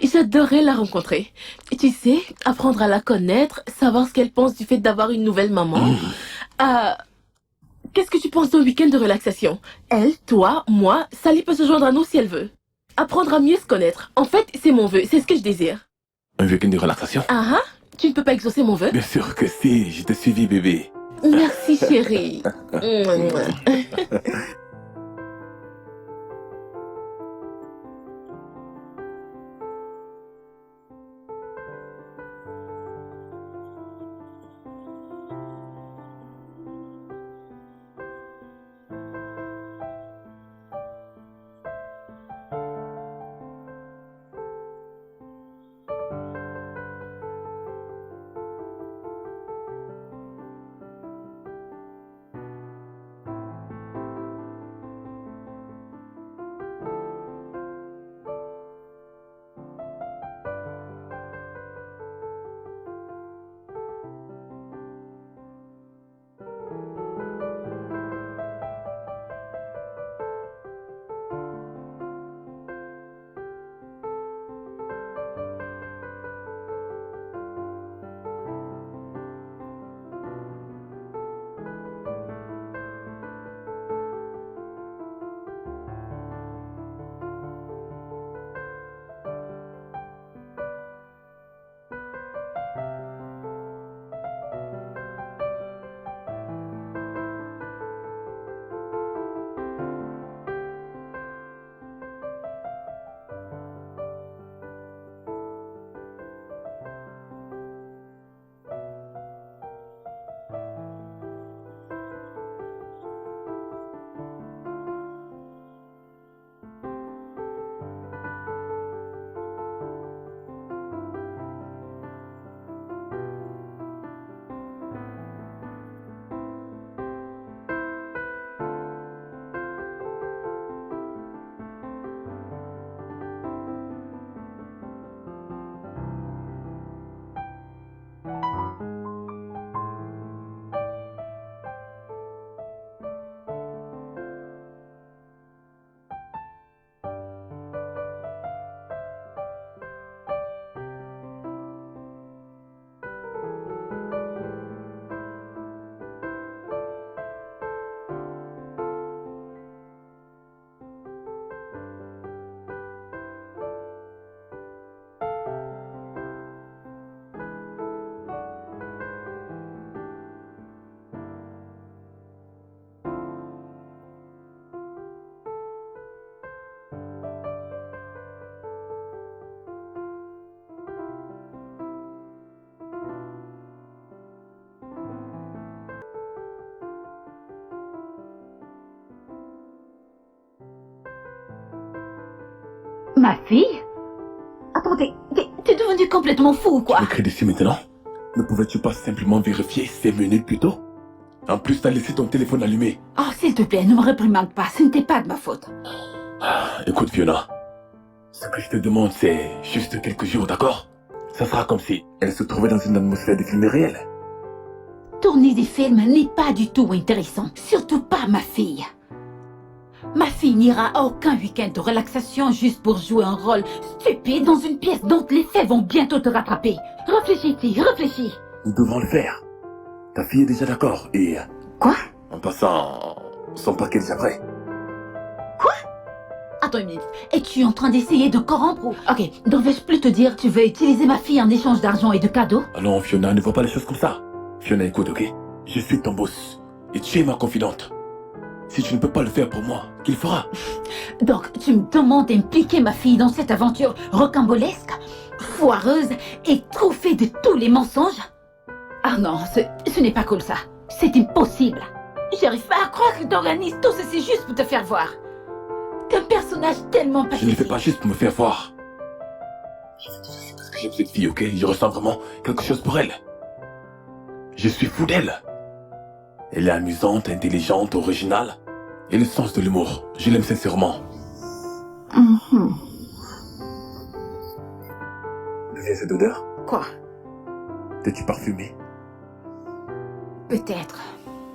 j'adorerais la rencontrer. Tu sais, apprendre à la connaître, savoir ce qu'elle pense du fait d'avoir une nouvelle maman. Qu'est-ce que tu penses d'un week-end de relaxation? Elle, toi, moi, Sally peut se joindre à nous si elle veut. Apprendre à mieux se connaître. En fait, c'est mon vœu, c'est ce que je désire. Un week-end de relaxation? Ah ah, tu ne peux pas exaucer mon vœu? Bien sûr que si, je t'ai suivi, bébé. Merci chérie. Ma fille? Attends, t'es devenu complètement fou ou quoi? Tu m'écris dessus maintenant? Ne pouvais-tu pas simplement vérifier 5 minutes plus tôt? En plus, t'as laissé ton téléphone allumé. Oh, s'il te plaît, ne me réprimande pas, ce n'était pas de ma faute. Écoute, Fiona. Ce que je te demande, c'est juste quelques jours, d'accord? Ça sera comme si elle se trouvait dans une atmosphère de film réel. Tourner des films n'est pas du tout intéressant, surtout pas ma fille. Ma fille n'ira à aucun week-end de relaxation juste pour jouer un rôle stupide dans une pièce dont les faits vont bientôt te rattraper. Réfléchis, fille, réfléchis. Nous devons le faire. Ta fille est déjà d'accord et... Quoi? En passant, son paquet est déjà prêt. Attends une minute, es-tu en train d'essayer de corrompre ou... Ok, devais-je plus te dire tu veux utiliser ma fille en échange d'argent et de cadeaux? Ah non, Fiona, ne vois pas les choses comme ça. Fiona, écoute, ok? Je suis ton boss. Et tu es ma confidente. Si tu ne peux pas le faire pour moi, qui le fera? Donc, tu me demandes d'impliquer ma fille dans cette aventure rocambolesque, foireuse et truffée de tous les mensonges? Ah non, ce n'est pas cool ça. C'est impossible. J'arrive pas à croire que t'organises tout ceci juste pour te faire voir. T'es un personnage tellement Je ne le pathétique. fais pas juste pour me faire voir. Je fais tout ceci parce que j'aime cette fille, ok? Je ressens vraiment quelque chose pour elle. Je suis fou d'elle. Elle est amusante, intelligente, originale. Et le sens de l'humour, je l'aime sincèrement. Mhm. D'où vient cette odeur? Quoi? T'es-tu parfumée? Peut-être.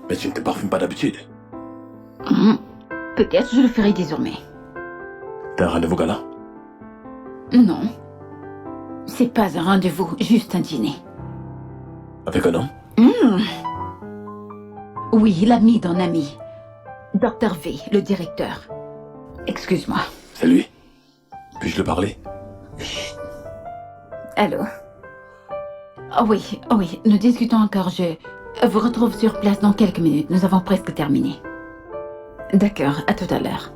Mais tu ne te parfumes pas d'habitude. Mhm. Peut-être je le ferai désormais. T'as un rendez-vous gala? Non. C'est pas un rendez-vous, juste un dîner. Avec un homme? Oui, l'ami d'un ami. Dr. V, le directeur. Excuse-moi. C'est lui? Puis-je le parler? Allô? Oh oui, nous discutons encore. Je vous retrouve sur place dans quelques minutes. Nous avons presque terminé. D'accord, à tout à l'heure.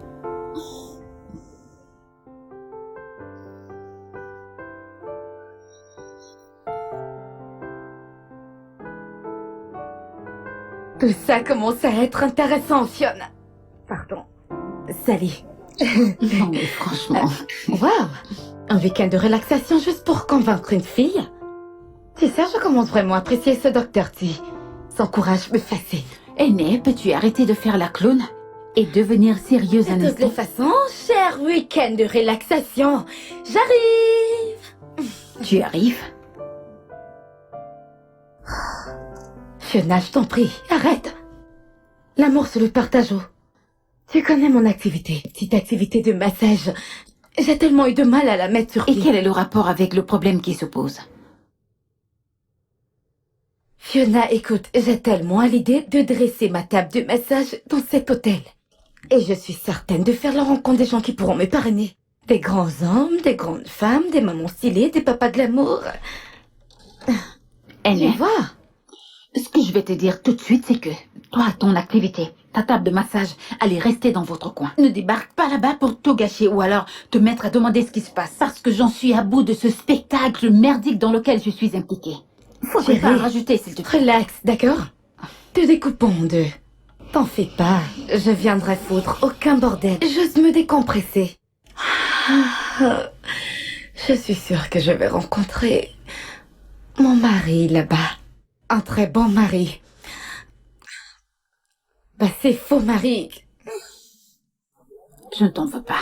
Tout ça commence à être intéressant, Fiona. Pardon. Salut. Non mais franchement... Waouh! Un week-end de relaxation juste pour convaincre une fille? Tu sais, je commence vraiment à apprécier ce Dr. T. Son courage me fascine. Aînée, peux-tu arrêter de faire la clown et devenir sérieuse un De toutes les instant? façons, cher week-end de relaxation, j'arrive! Tu arrives? Fiona, je t'en prie, arrête! L'amour se le partage. Tu connais mon activité, petite activité de massage. J'ai tellement eu de mal à la mettre sur Et pied. quel est le rapport avec le problème qui se pose? Fiona, écoute, j'ai tellement à l'idée de dresser ma table de massage dans cet hôtel. Et je suis certaine de faire la rencontre des gens qui pourront me parrainer. Des grands hommes, des grandes femmes, des mamans stylées, des papas glamour. Tu Aînée, vois? ce que je vais te dire tout de suite, c'est que toi, ton activité, ta table de massage, allez rester dans votre coin. Ne débarque pas là-bas pour tout gâcher ou alors te mettre à demander ce qui se passe parce que j'en suis à bout de ce spectacle merdique dans lequel je suis impliquée. Faudrait pas Chérie, rajouter, s'il te plaît. Relax, d'accord? Te découpons en deux. T'en fais pas, je viendrai foutre aucun bordel. Juste me décompresser. Je suis sûre que je vais rencontrer mon mari là-bas. Un très bon mari. Bah, c'est faux mari. Je ne t'en veux pas.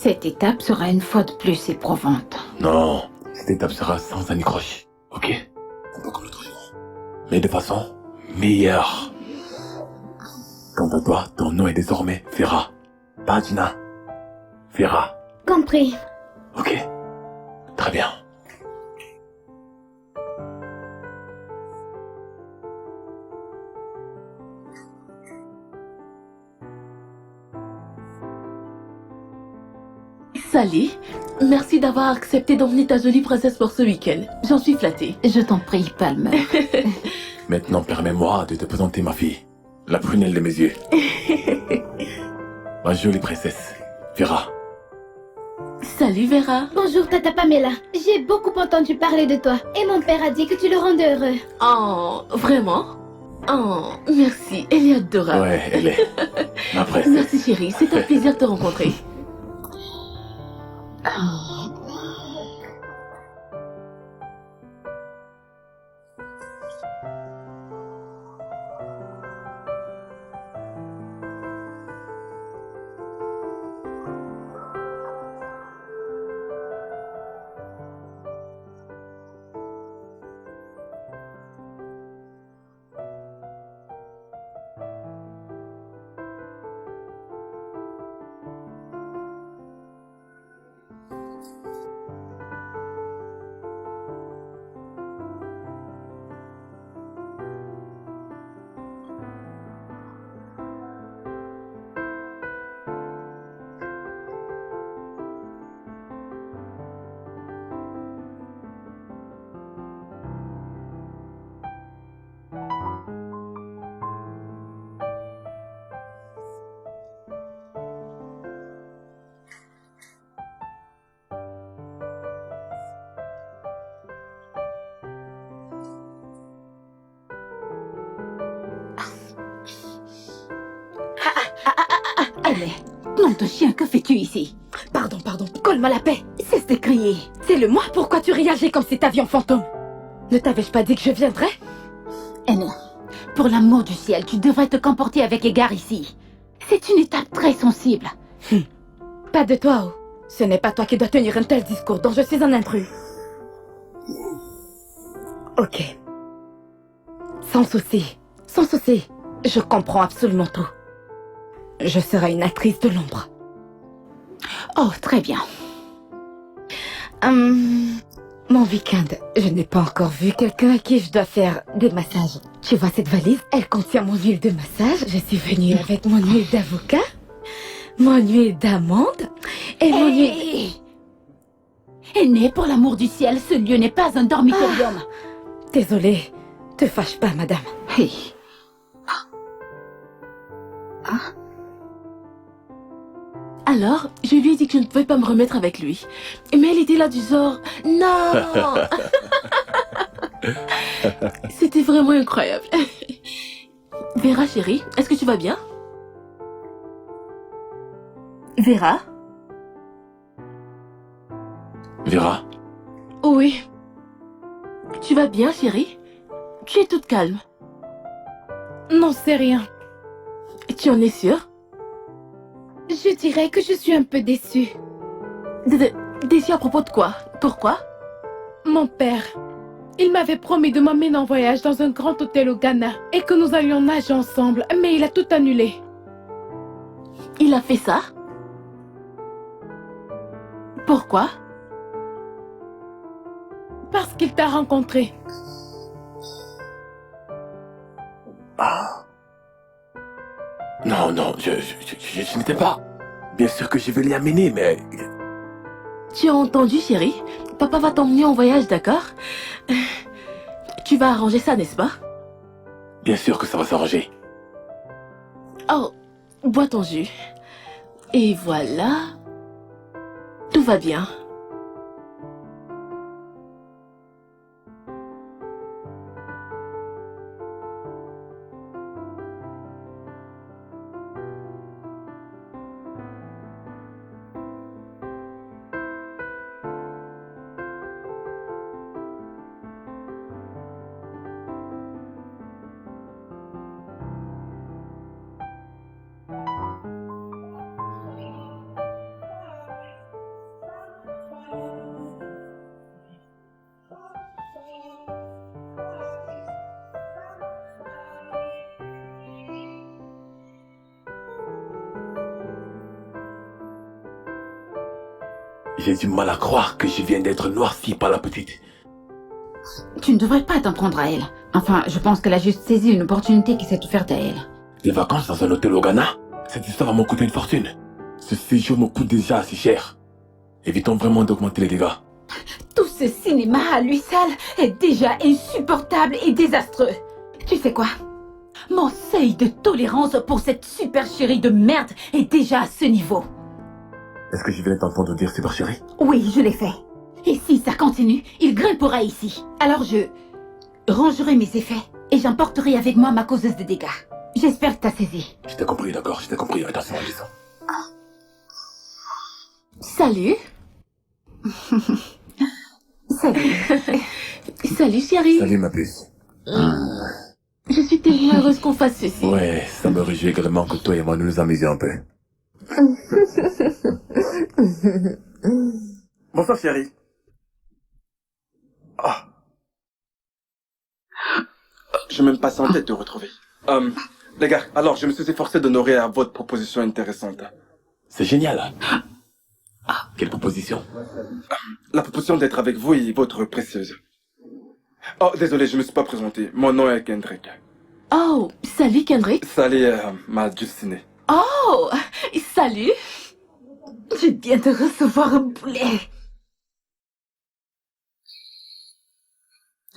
Cette étape sera une fois de plus éprouvante. Non, cette étape sera sans anicroche. Ok? Pas comme l'autre jour. Mais de façon meilleure. Quant à toi, ton nom est désormais Vera. Pas Gina. Vera. Compris. Ok? Très bien. Sally, merci d'avoir accepté d'emmener ta jolie princesse pour ce week-end. J'en suis flattée. Je t'en prie, Palmer. Maintenant, permets-moi de te présenter ma fille. La prunelle de mes yeux. Ma jolie princesse, Vera. Salut Vera. Bonjour, Tata Pamela. J'ai beaucoup entendu parler de toi. Et mon père a dit que tu le rendais heureux. Oh, vraiment? Oh, merci. Elle est adorable. Ouais, elle est ma princesse. Merci chérie, c'est un plaisir de te rencontrer. Elle est... Nom de chien, que fais-tu ici? Pardon, colle-moi la paix. Cesse de crier. C'est le moi, pourquoi tu réagis comme si t'avions fantôme? Ne t'avais-je pas dit que je viendrais? Anne, pour l'amour du ciel, tu devrais te comporter avec égard ici. C'est une étape très sensible. Pas de toi, oh. Ce n'est pas toi qui dois tenir un tel discours dont je suis un intrus. Ok. Sans souci. Sans souci. Je comprends absolument tout. Je serai une actrice de l'ombre. Oh, très bien. Mon week-end, je n'ai pas encore vu quelqu'un à qui je dois faire des massages. Tu vois cette valise? Elle contient mon huile de massage. Je suis venue avec mon huile d'avocat, mon huile d'amande et mon huile... Aînée, pour l'amour du ciel, ce lieu n'est pas un dormitorium. Désolée, te fâche pas, madame. Hey. Alors, je lui ai dit que je ne pouvais pas me remettre avec lui. Mais elle était là du genre... Non. C'était vraiment incroyable. Vera, chérie, est-ce que tu vas bien? Vera? Vera, Oui. Tu vas bien, chérie? Tu es toute calme. Non, c'est rien. Tu en es sûre? Je dirais que je suis un peu déçue. Déçue à propos de quoi? Pourquoi? Mon père, il m'avait promis de m'emmener en voyage dans un grand hôtel au Ghana et que nous allions nager ensemble, mais il a tout annulé. Il a fait ça? Pourquoi? Parce qu'il t'a rencontré. non, je n'étais pas. Bien sûr que je vais l'y amener, mais... Tu as entendu, chérie? Papa va t'emmener en voyage, d'accord? Tu vas arranger ça, n'est-ce pas? Bien sûr que ça va s'arranger. Oh, bois ton jus. Et voilà. Tout va bien. J'ai du mal à croire que je viens d'être noirci par la petite. Tu ne devrais pas t'en prendre à elle. Enfin, je pense qu'elle a juste saisi une opportunité qui s'est offerte à elle. Des vacances dans un hôtel au Ghana? Cette histoire m'a coûté une fortune. Ce séjour me coûte déjà assez cher. Évitons vraiment d'augmenter les dégâts. Tout ce cinéma à lui seul est déjà insupportable et désastreux. Tu sais quoi? Mon seuil de tolérance pour cette super chérie de merde est déjà à ce niveau. Est-ce que je viens d'entendre dire super chérie? Oui, je l'ai fait. Et si ça continue, il grimpera ici. Alors je rangerai mes effets et j'emporterai avec moi ma causeuse de dégâts. J'espère que t'as saisi. Je t'ai compris, d'accord, je t'ai compris. Attention, Alison. Salut. Salut. Salut chérie. Salut ma puce. Je suis tellement heureuse qu'on fasse ceci. Ouais, ça me réjouit également que toi et moi nous nous amusions un peu. Bonsoir, chérie. Ah. Je m'impatientais de te retrouver. Les gars, alors je me suis efforcé d'honorer à votre proposition intéressante. C'est génial. Quelle proposition? La proposition d'être avec vous et votre précieuse. Oh, désolé, je me suis pas présenté. Mon nom est Kendrick. Oh, salut Kendrick. Salut, ma dulcinée. Oh, salut. Je viens de recevoir un boulet.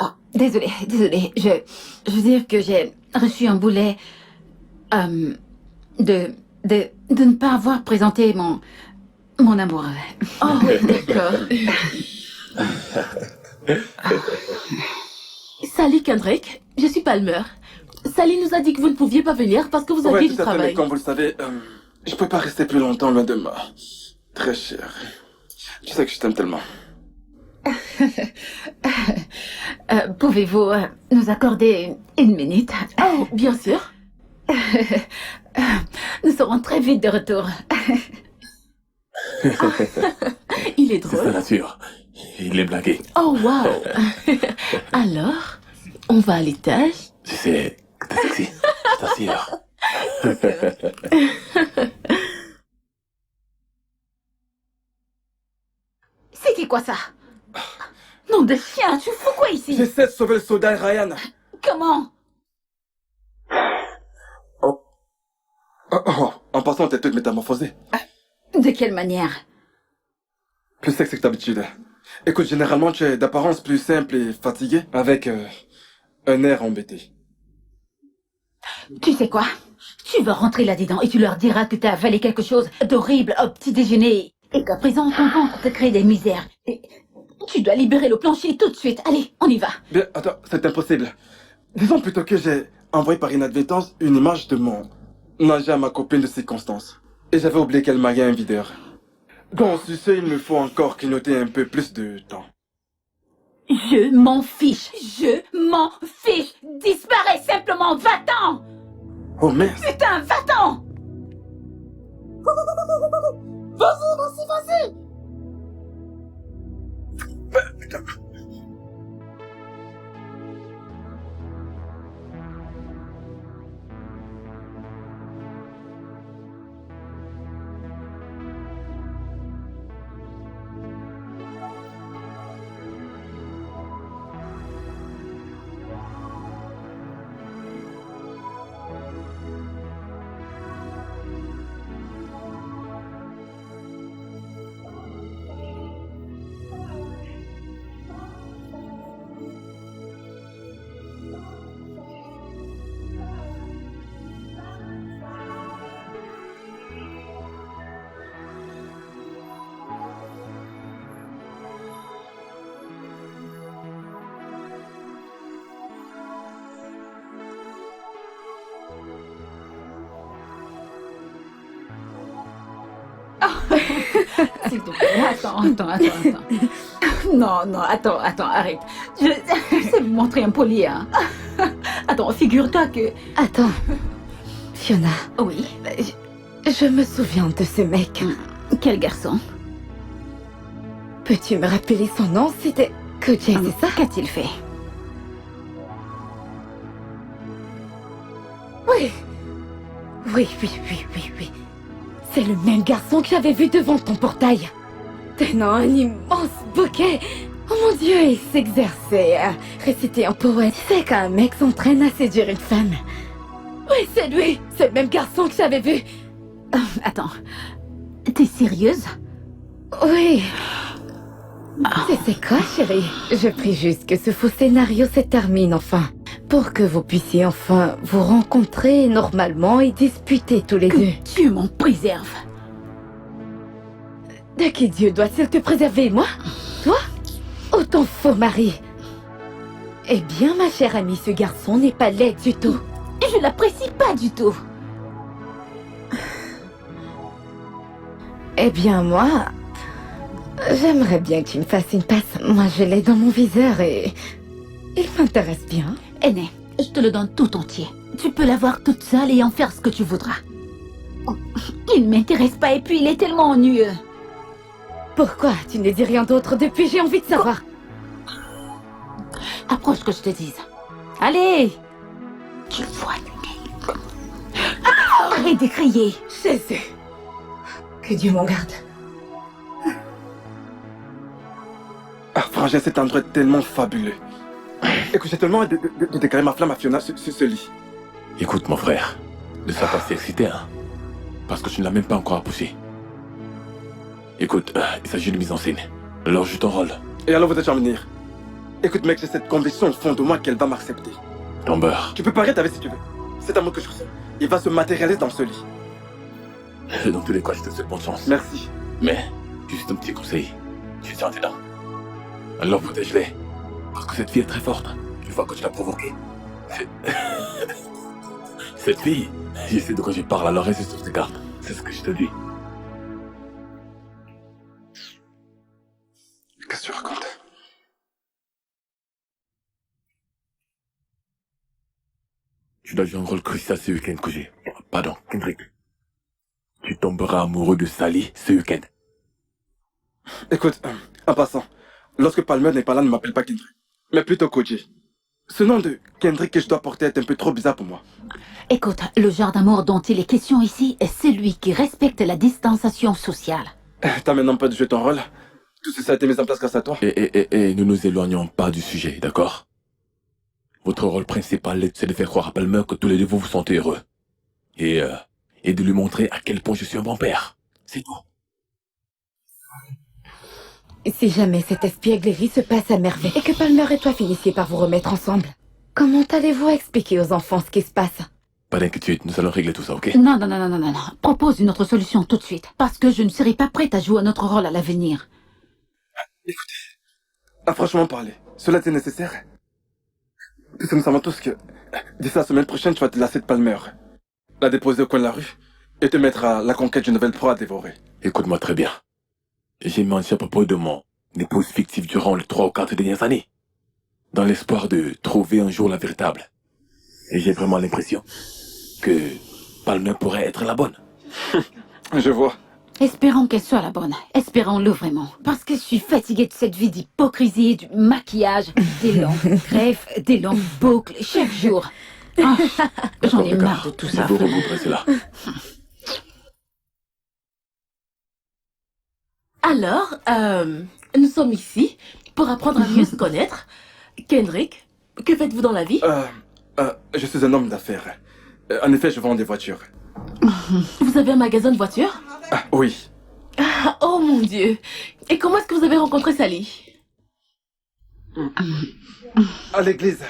Oh, désolé. Je veux dire que j'ai reçu un boulet de ne pas avoir présenté mon amoureux. Oh, d'accord. Salut Kendrick, je suis Palmer. Sally nous a dit que vous ne pouviez pas venir parce que vous aviez Ouais, du tout à fait, mais travail. comme vous le savez, je peux pas rester plus longtemps loin de ma très chère. Tu sais que je t'aime tellement. Pouvez-vous nous accorder une minute? Oh, bien sûr. Nous serons très vite de retour. Il est C'est sa drôle. nature. Il est blagué. Oh, wow. Alors, on va à l'étage. Tu sais que t'es sexy. Je t'assure. C'était quoi ça? Nom de chien, tu fous quoi ici? J'essaie de sauver le soldat Ryan. Comment? Oh, en passant, t'es toute métamorphosée. De quelle manière? Plus sexy que d'habitude. Écoute, généralement, tu es d'apparence plus simple et fatiguée, avec un air embêté. Tu sais quoi? Tu vas rentrer là-dedans et tu leur diras que t'as avalé quelque chose d'horrible au petit déjeuner et qu'à présent ton ventre te crée des misères. Et tu dois libérer le plancher tout de suite. Allez, on y va. Bien, attends, c'est impossible. Disons plutôt que j'ai envoyé par inadvertance une image de mon nager à ma copine de circonstance. Et j'avais oublié qu'elle mariait un videur. Donc, sur ce, il me faut encore clignoter un peu plus de temps. Je m'en fiche. Je m'en fiche. Disparais simplement. Va-t'en. Oh merde. Putain, va-t'en. Vas-y. Putain. S'il te plaît, attends. Non, attends, arrête. Je sais me montrer impoli, hein. Attends, figure-toi que... Attends. Fiona, Oui, je me souviens de ce mec. quel garçon? Peux-tu me rappeler son nom? C'était Kojay, c'est ça? Qu'a-t-il fait? Oui. Oui. C'est le même garçon que j'avais vu devant ton portail. tenant un immense bouquet. Oh mon Dieu, il s'exerçait à réciter un poème. C'est qu'un mec s'entraîne à séduire une femme. Oui, c'est lui, c'est le même garçon que j'avais vu. Attends, t'es sérieuse? Oui. C'est quoi, chérie? Je prie juste que ce faux scénario se termine enfin. Pour que vous puissiez enfin vous rencontrer normalement et disputer tous les deux. Que Dieu m'en préserve. De qui Dieu doit-il te préserver, moi? Toi? Ou ton faux mari? Eh bien, ma chère amie, ce garçon n'est pas laid du tout. Je l'apprécie pas du tout. Eh bien, moi... J'aimerais bien que tu me fasses une passe. Moi, je l'ai dans mon viseur et... il m'intéresse bien. Aîné, je te le donne tout entier. Tu peux l'avoir toute seule et en faire ce que tu voudras. Il ne m'intéresse pas et puis il est tellement ennuyeux. Pourquoi tu ne dis rien d'autre depuis? J'ai envie de savoir. Approche que je te dise. Allez! Tu vois. Arrête de crier. Jésus. Que Dieu m'en garde. Ah, frangin, cet endroit est tellement fabuleux. Écoute, j'ai tellement hâte de déclarer ma flamme à Fiona sur ce lit. Écoute, mon frère, ne sois pas si excité, hein. Parce que tu ne l'as même pas encore poussé. Écoute, il s'agit de mise en scène. Alors joue ton rôle. Et alors, vous êtes en venir. Écoute, mec, j'ai cette conviction au fond de moi qu'elle va m'accepter. Ton beurre. Tu peux paraître avec si tu veux. C'est amour que je ressens. Il va se matérialiser dans ce lit. Dans tous les cas, je te souhaite bonne chance. Merci. Mais, juste un petit conseil. Tu tiens tes dents. Alors protège-les. Parce que cette fille est très forte. Une fois que tu l'as provoquée. Cette fille, je sais de quoi je parle, alors reste sur tes gardes. C'est ce que je te dis. Qu'est-ce que tu racontes? Tu dois jouer un rôle crucial ce week-end que j'ai. Pardon, Kendrick. Tu tomberas amoureux de Sally ce week-end. Écoute, en passant, lorsque Palmer n'est pas là, ne m'appelle pas Kendrick, mais plutôt Koji. Ce nom de Kendrick que je dois porter est un peu trop bizarre pour moi. Écoute, le genre d'amour dont il est question ici est celui qui respecte la distanciation sociale. T'as maintenant pas de jouer ton rôle. Tout ça a été mis en place grâce à toi. Et ne nous éloignons pas du sujet, d'accord? Votre rôle principal, c'est de faire croire à Palmer que tous les deux vous vous sentez heureux. Et de lui montrer à quel point je suis un bon père. C'est tout. Si jamais cette espièglerie se passe à merveille et que Palmer et toi finissiez par vous remettre ensemble, comment allez-vous expliquer aux enfants ce qui se passe? Pas d'inquiétude, nous allons régler tout ça, ok? Non. Propose une autre solution tout de suite. Parce que je ne serai pas prête à jouer notre rôle à l'avenir. Écoutez, à franchement parler, cela était nécessaire. Parce que nous savons tous que d'ici la semaine prochaine, tu vas te lasser de Palmer, la déposer au coin de la rue et te mettre à la conquête d'une nouvelle proie à dévorer. Écoute-moi très bien. J'ai menti à propos de mon épouse fictive durant les 3 ou 4 dernières années. Dans l'espoir de trouver un jour la véritable. Et j'ai vraiment l'impression que Palmer pourrait être la bonne. Je vois. Espérons qu'elle soit la bonne. Espérons-le vraiment. Parce que je suis fatiguée de cette vie d'hypocrisie, du maquillage, des longues greffes, des longues boucles, chaque jour. Ah, j'en ai marre de tout ça. Je vous regrouperai cela. Alors, nous sommes ici pour apprendre à mieux se connaître. Kendrick, que faites-vous dans la vie? Je suis un homme d'affaires. En effet, je vends des voitures. Vous avez un magasin de voitures? Ah, oui. Ah, oh mon Dieu! Et comment est-ce que vous avez rencontré Sally? À l'église.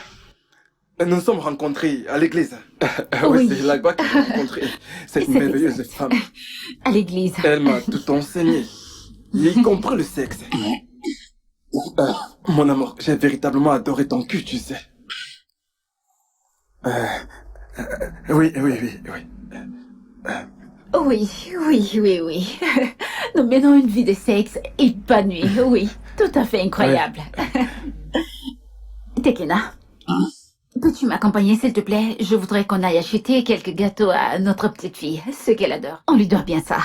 Nous nous sommes rencontrés à l'église. Oui, c'est là-bas que j'ai rencontré cette merveilleuse femme. À l'église. Elle m'a tout enseigné, y compris le sexe. Mon amour, j'ai véritablement adoré ton cul, tu sais. Oui. Oui. Nous menons une vie de sexe épanouie, oui. Tout à fait incroyable. Tekena, peux-tu m'accompagner, s'il te plaît? Je voudrais qu'on aille acheter quelques gâteaux à notre petite fille, ce qu'elle adore. On lui doit bien ça.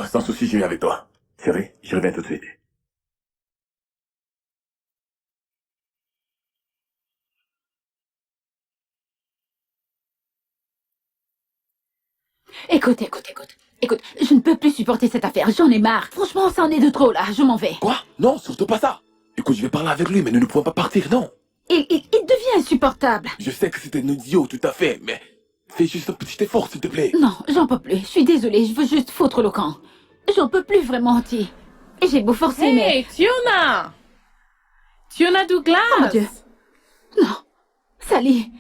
Sans souci, je viens avec toi. Chérie, je reviens tout de suite. Écoute. Écoute, je ne peux plus supporter cette affaire, j'en ai marre. Franchement, ça en est de trop là, je m'en vais. Quoi? Non, surtout pas ça. Écoute, je vais parler avec lui, mais nous ne pouvons pas partir, non. Il devient insupportable. Je sais que c'était un idiot, tout à fait, mais fais juste un petit effort, s'il te plaît. Non, j'en peux plus, je suis désolée, je veux juste foutre le camp. J'en peux plus vraiment, Ti. Et j'ai beau forcer, mais... Hey, Fiona! Fiona Douglas! Oh mon Dieu. Non, Sally.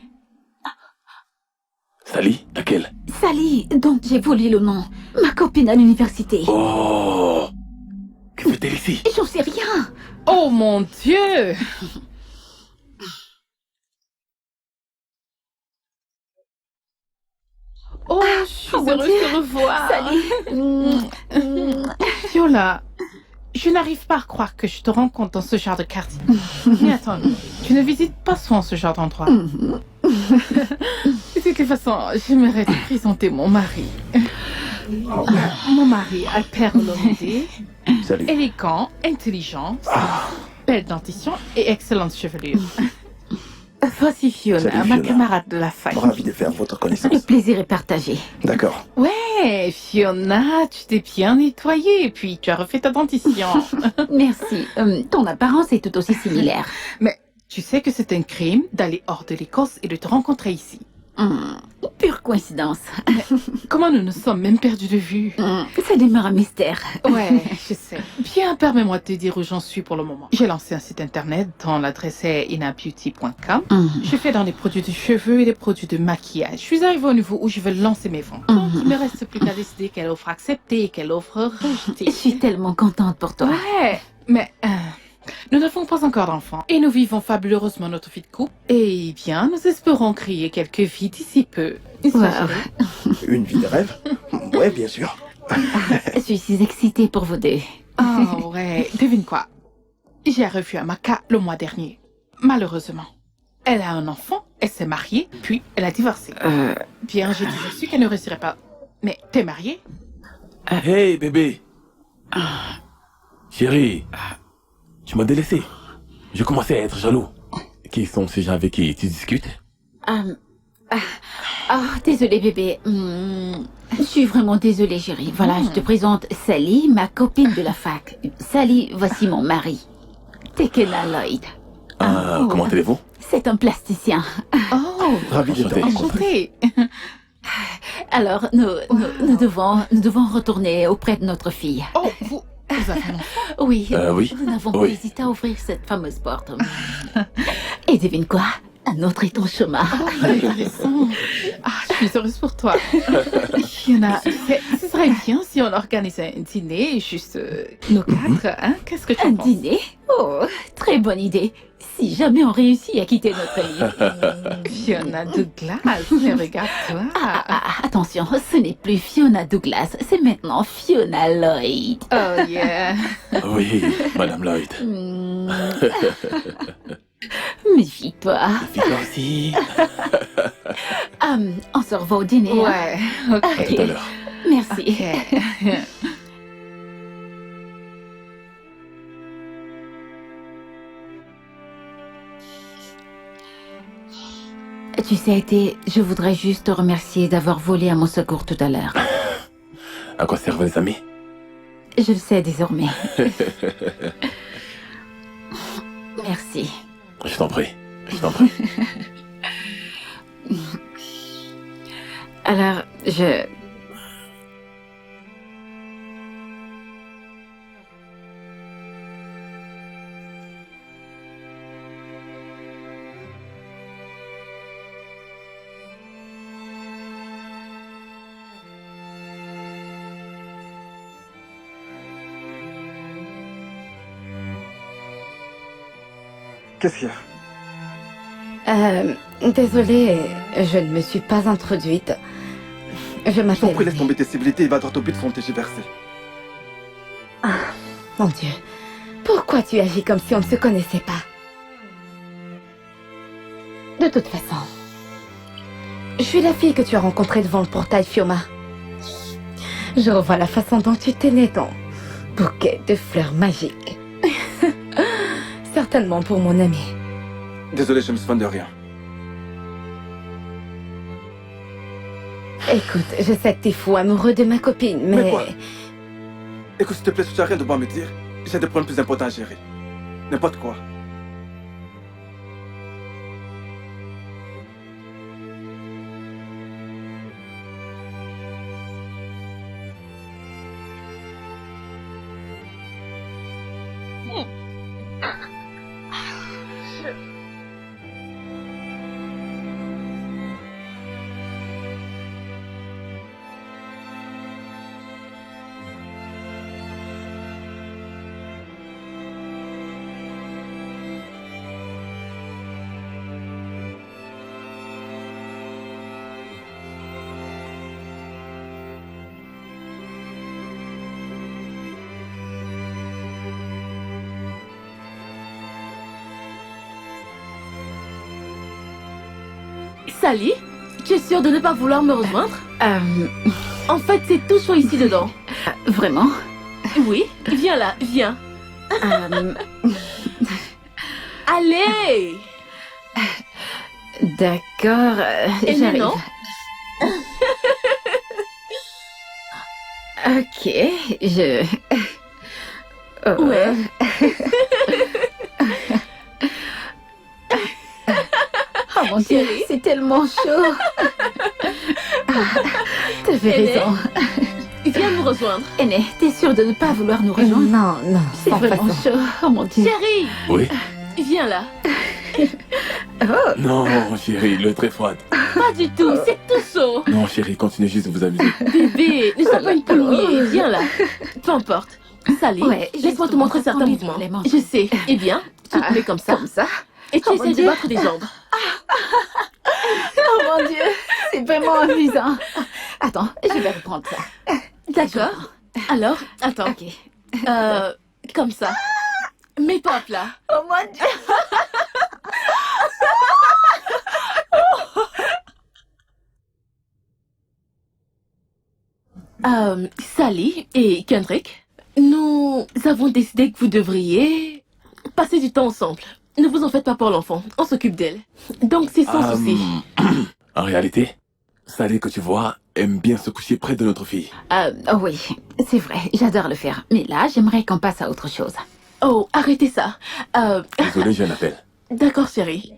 Sally, laquelle? Sally, dont j'ai volé le nom. Ma copine à l'université. Oh! Que fait-elle ici? J'en sais rien. Oh mon Dieu! Oh, je suis mon heureuse Dieu. de te revoir. Sally. Viola, je n'arrive pas à croire que je te rencontre dans ce genre de quartier. Mais attends, tu ne visites pas souvent ce genre d'endroit. De toute façon, j'aimerais te présenter mon mari. Mon mari, Alper Olomide, Salut. élégant, intelligent, belle dentition et excellente chevelure. Voici Fiona, Salut, ma Fiona. camarade de la fac. Ravi de faire votre Le connaissance. plaisir est partagé. D'accord. Ouais, Fiona, tu t'es bien nettoyée et puis tu as refait ta dentition. Merci. Ton apparence est tout aussi similaire. Mais tu sais que c'est un crime d'aller hors de l'Écosse et de te rencontrer ici. Pure coïncidence. Comment nous nous sommes même perdus de vue. Ça demeure un mystère. Ouais, je sais. Bien, permets-moi de te dire où j'en suis pour le moment. J'ai lancé un site internet dont l'adresse est inabeauty.com. Je fais dans les produits de cheveux et les produits de maquillage. Je suis arrivée au niveau où je veux lancer mes ventes. Donc, il me reste plus qu'à décider quelle offre accepter et quelle offre rejeter. Je suis tellement contente pour toi. Ouais, mais nous n'avons pas encore d'enfants et nous vivons fabuleusement notre vie de couple. Et bien, nous espérons créer quelques vies d'ici peu. Wow. Une vie de rêve? Ouais, bien sûr. Je suis excitée pour vous deux. Oh ouais, devine quoi? J'ai revu Amaka le mois dernier. Malheureusement. Elle a un enfant, elle s'est mariée, puis elle a divorcé. Bien, j'ai toujours su qu'elle ne réussirait pas. Mais t'es mariée? Hey, bébé. Chérie, tu m'as délaissé. Je commençais à être jaloux. Qui sont ces gens avec qui tu discutes? Désolée bébé. Je suis vraiment désolée chérie. Voilà, je te présente Sally, ma copine de la fac. Sally, voici mon mari. Tekena Lloyd. Comment allez-vous? C'est un plasticien. Oh, Ravi de te Enchanté. rencontrer. enchantée. Alors, nous devons retourner auprès de notre fille. Oh, vous avez un enfant? Oui, Oui. nous n'avons pas Oui. hésité à ouvrir cette fameuse porte. Et devine quoi? Un autre est en chemin. Intéressant. Je suis heureuse pour toi. Fiona, ce serait bien si on organisait un dîner, juste nous quatre, hein? Qu'est-ce que tu Un en penses? dîner? Oh, très bonne idée. Si jamais on réussit à quitter notre île. Fiona Douglas, mais regarde-toi. Attention, ce n'est plus Fiona Douglas, c'est maintenant Fiona Lloyd. Oh yeah. Oui, Madame Lloyd. Méfie-toi. Fille aussi. On se revoit au dîner. hein? Ouais, ok. À tout à l'heure. Merci. Ok. Tu sais, Thé, je voudrais juste te remercier d'avoir volé à mon secours tout à l'heure. À quoi servent les amis? Je le sais désormais. Merci. Je t'en prie. Je t'en prie. Alors, Qu'est-ce qu'il y a? Désolée, je ne me suis pas introduite. Je Je t'en m'appelle... prie, laisse tomber tes civilités et va droit au but sans tergiverser. Mon Dieu, pourquoi tu agis comme si on ne se connaissait pas? De toute façon, je suis la fille que tu as rencontrée devant le portail Fiona. Je revois la façon dont tu t'es née ton bouquet de fleurs magiques. Certainement pour mon ami. Désolé, je me souviens de rien. Écoute, je sais que t'es fou amoureux de ma copine, mais... quoi? Écoute, s'il te plaît, si tu as rien de bon à me dire, j'ai des problèmes plus importants à gérer. N'importe quoi. Sally, tu es sûre de ne pas vouloir me rejoindre? Euh, En fait, c'est tout chaud ici dedans. Vraiment? Oui, viens là, viens. Euh, Allez! D'accord, Et j'arrive. maintenant? Ok, je... Oh. Ouais. Oh mon Dieu, Chérie. c'est tellement chaud. T'avais Elle est- raison. Viens nous rejoindre. Aîné, t'es sûre de ne pas vouloir nous rejoindre? Non, non, C'est sans vraiment façon. chaud. Oh mon Dieu. Chérie, Oui? viens là. Non, chérie, l'eau est très froide. Pas du tout, c'est tout chaud. Non, chérie, continuez juste de vous amuser. Bébé, nous sommes pas une poule mouillée. Viens là. Peu importe. Sally, Ouais, laisse-moi te justement, montrer ça certains prend mouvements. les manches. Je sais. Eh bien, tu te mets comme ça. Comme ça? Et tu Oh mon essaies de Dieu. battre des jambes. Oh mon Dieu, c'est vraiment amusant. Attends, je vais reprendre ça. D'accord. Alors, attends. Ok. Comme ça. Mets-toi à plat. Oh mon Dieu. Sally et Kendrick, nous avons décidé que vous devriez passer du temps ensemble. Ne vous en faites pas pour l'enfant, on s'occupe d'elle. Donc c'est sans souci. En réalité, Sally, que tu vois, aime bien se coucher près de notre fille. Oh oui, c'est vrai, j'adore le faire. Mais là, j'aimerais qu'on passe à autre chose. Oh, arrêtez ça. Désolé, j'ai un appel. D'accord, chérie.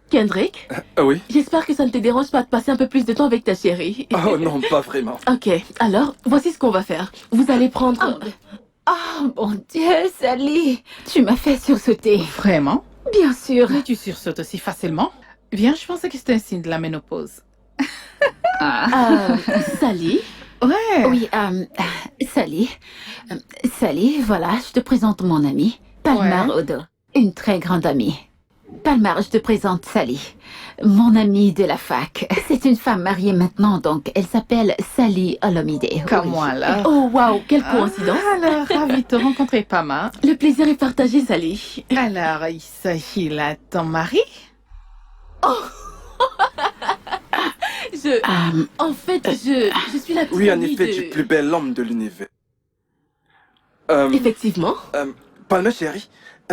Kendrick, Ah oui? j'espère que ça ne te dérange pas de passer un peu plus de temps avec ta chérie. Oh non, pas vraiment. Ok, alors, voici ce qu'on va faire. Vous allez prendre... Oh mon Dieu, Sally, tu m'as fait sursauter. Vraiment? Bien sûr. Mais tu sursautes aussi facilement? Bien, je pensais que c'était un signe de la ménopause. Sally, Ouais. Oui, Sally. Sally, voilà, je te présente mon amie, Palmar Ouais. Odo. Une très grande amie. Palmar, je te présente Sally, mon amie de la fac. C'est une femme mariée maintenant, donc elle s'appelle Sally Olomide. Comme Oui. moi, là. oh waouh, quelle coïncidence. Alors, ravi de te rencontrer, Pama. Le plaisir est partagé, Sally. Alors, il s'agit là de ton mari? En fait, je suis la petite Oui, en amie effet, de... tu es le plus bel homme de l'univers. Effectivement. Palma, chérie,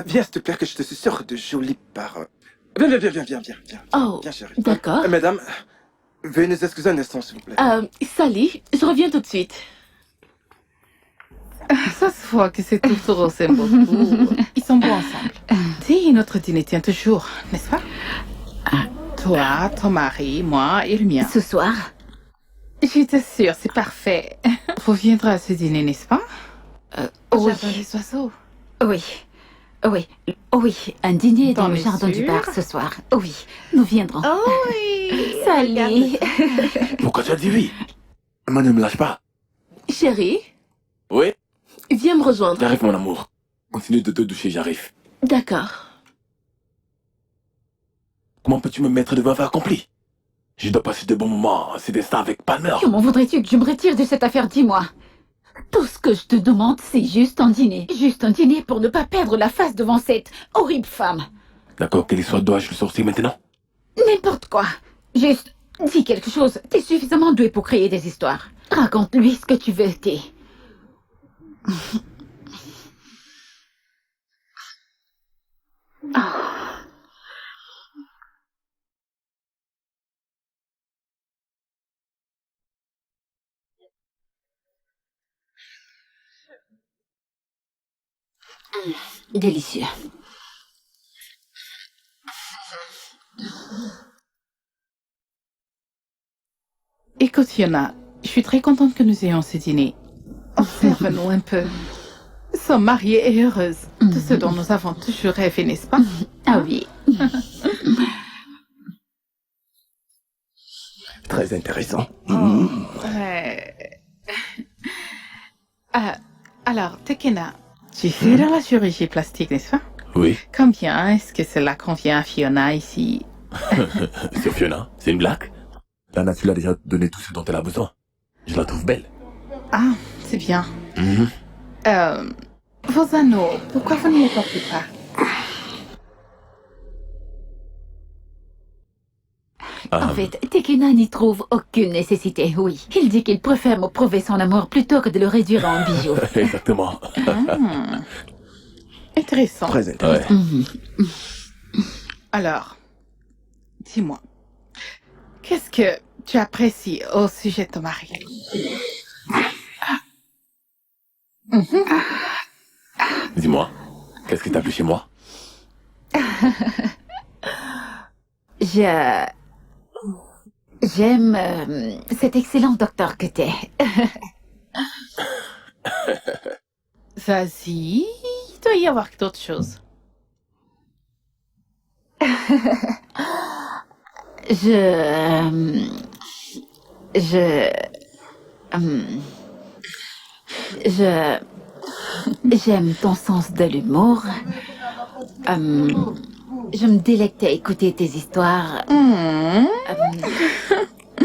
viens, s'il te plaît, que je te suis sûr de jolies paroles. Viens. Oh, Viens, chérie. d'accord. Mesdames, veuillez nous excuser un instant, s'il vous plaît. Sally, je reviens tout de suite. Ça se voit que c'est tout s'aiment beaucoup. Ils sont bons ensemble. Si, notre dîner tient toujours, n'est-ce pas? Toi, ton mari, moi et le mien. Ce soir, Je t'assure, c'est parfait. Vous viendrez à ce dîner, n'est-ce pas? oui, J'adore les oiseaux. oui, un dîner dans T'en le es jardin du sûre? bar ce soir. Oui, nous viendrons. Oh oui! Sally. Pourquoi tu as dit oui? Moi, ne me lâche pas. Chérie, Oui? viens me rejoindre. J'arrive, mon amour. Continue de te doucher, j'arrive. D'accord. Comment peux-tu me mettre devant faire accompli? Je dois passer de bons moments, c'est ça avec Palmer. Comment voudrais-tu que je me retire de cette affaire, dis-moi? Tout ce que je te demande, c'est juste un dîner. Juste un dîner pour ne pas perdre la face devant cette horrible femme. D'accord, quelle histoire dois-je le sortir maintenant? N'importe quoi. Juste, dis quelque chose. T'es suffisamment doué pour créer des histoires. Raconte-lui ce que tu veux, t'es. Délicieux. Écoute, Fiona, je suis très contente que nous ayons ce dîner. Observe-nous un peu. Nous sommes mariées et heureuses. Tout ce dont nous avons toujours rêvé, n'est-ce pas? Ah oui. Très intéressant. Ouais. Alors, Tekena, tu fais dans la chirurgie plastique, n'est-ce pas? Oui. Combien est-ce que cela convient à Fiona ici? Sur Fiona, c'est une blague. La nature a déjà donné tout ce dont elle a besoin. Je la trouve belle. Ah, c'est bien. Vos anneaux, pourquoi vous ne les portez pas? En fait, Tekena n'y trouve aucune nécessité, oui. Il dit qu'il préfère me prouver son amour plutôt que de le réduire en bijoux. Exactement. Intéressant. Très intéressant. Ouais. Alors, dis-moi, qu'est-ce que tu apprécies au sujet de ton mari? Dis-moi, qu'est-ce qui t'a plu chez moi? J'aime cet excellent docteur que t'es. Vas-y, il doit y avoir d'autres choses. J'aime ton sens de l'humour. Je me délecte à écouter tes histoires.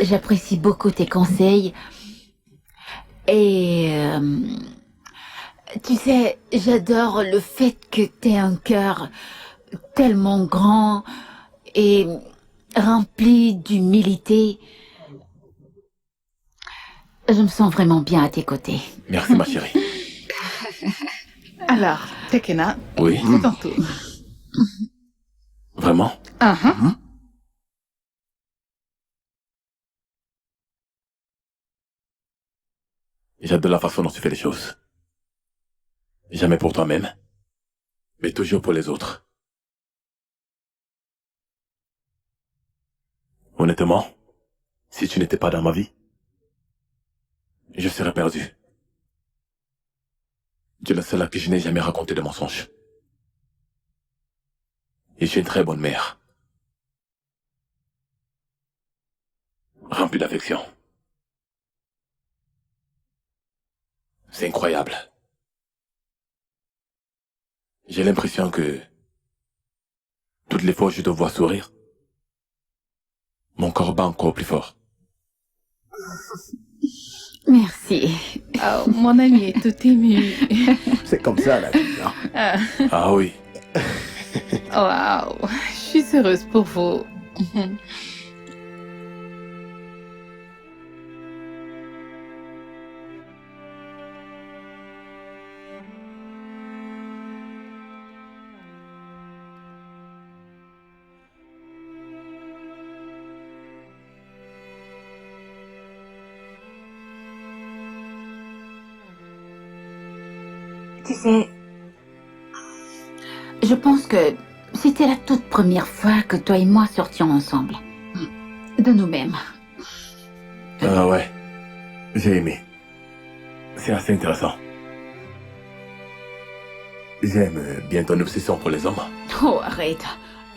J'apprécie beaucoup tes conseils. Et tu sais, j'adore le fait que t'aies un cœur tellement grand et rempli d'humilité. Je me sens vraiment bien à tes côtés. Merci, ma chérie. Alors, Tekena, Oui. c'est ton tour. Vraiment? J'adore la façon dont tu fais les choses. Jamais pour toi-même, mais toujours pour les autres. Honnêtement, si tu n'étais pas dans ma vie, je serais perdu. Tu es la seule à qui je n'ai jamais raconté de mensonges. Et tu es une très bonne mère. Remplie d'affection. C'est incroyable. J'ai l'impression que toutes les fois que je te vois sourire, mon corps bat encore plus fort. Merci. Oh, mon ami est tout ému. C'est comme ça, la vie. Hein? Ah oui. Waouh, je suis heureuse pour vous. Tu sais, je pense que c'était la toute première fois que toi et moi sortions ensemble. De nous-mêmes. Ah ouais. J'ai aimé. C'est assez intéressant. J'aime bien ton obsession pour les hommes. Oh, arrête.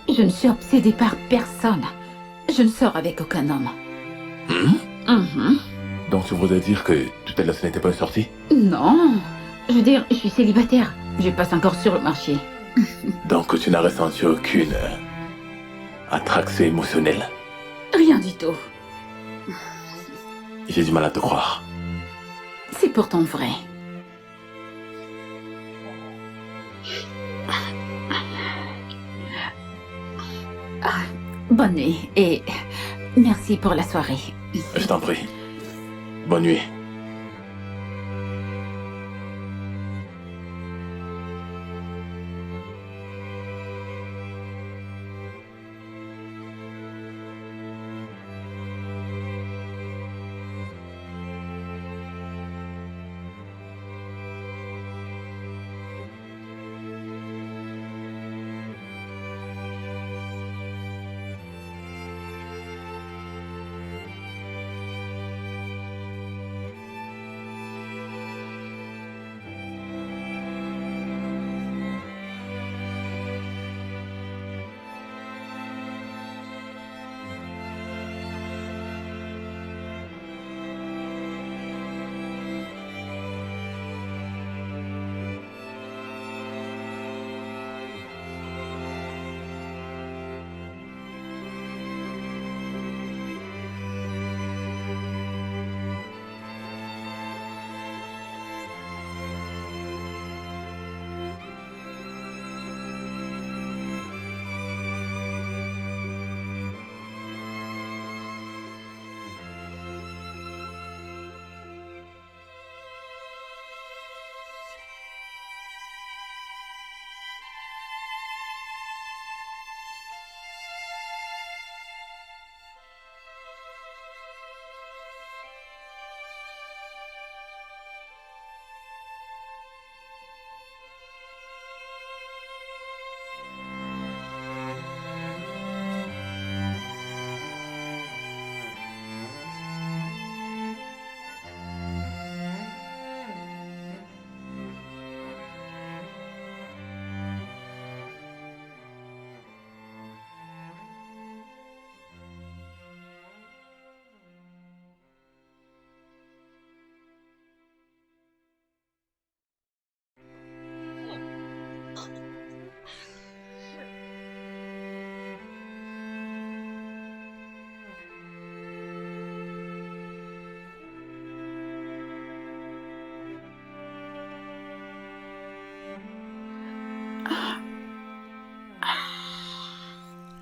Je ne suis obsédée par personne. Je ne sors avec aucun homme. Donc tu voudrais dire que tout à l'heure ce n'était pas une sortie? Non. Je veux dire, je suis célibataire. Je passe encore sur le marché. Donc tu n'as ressenti aucune attraction émotionnelle? Rien du tout. J'ai du mal à te croire. C'est pourtant vrai. Bonne nuit et merci pour la soirée. Je t'en prie. Bonne nuit.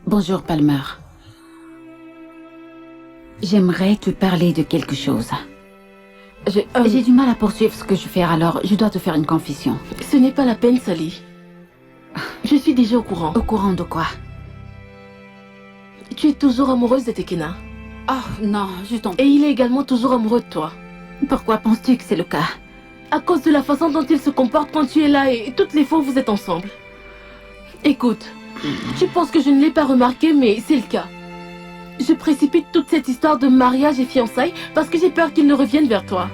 Bonjour, Palmer. J'aimerais te parler de quelque chose. J'ai du mal à poursuivre ce que je fais, alors je dois te faire une confession. Ce n'est pas la peine, Sally. Je suis déjà au courant. Au courant de quoi? Tu es toujours amoureuse de Tekena. Oh non, je t'en Et il est également toujours amoureux de toi. Pourquoi penses-tu que c'est le cas? À cause de la façon dont il se comporte quand tu es là et toutes les fois où vous êtes ensemble. Écoute, tu penses que je ne l'ai pas remarqué, mais c'est le cas. Je précipite toute cette histoire de mariage et fiançailles parce que j'ai peur qu'il ne revienne vers toi.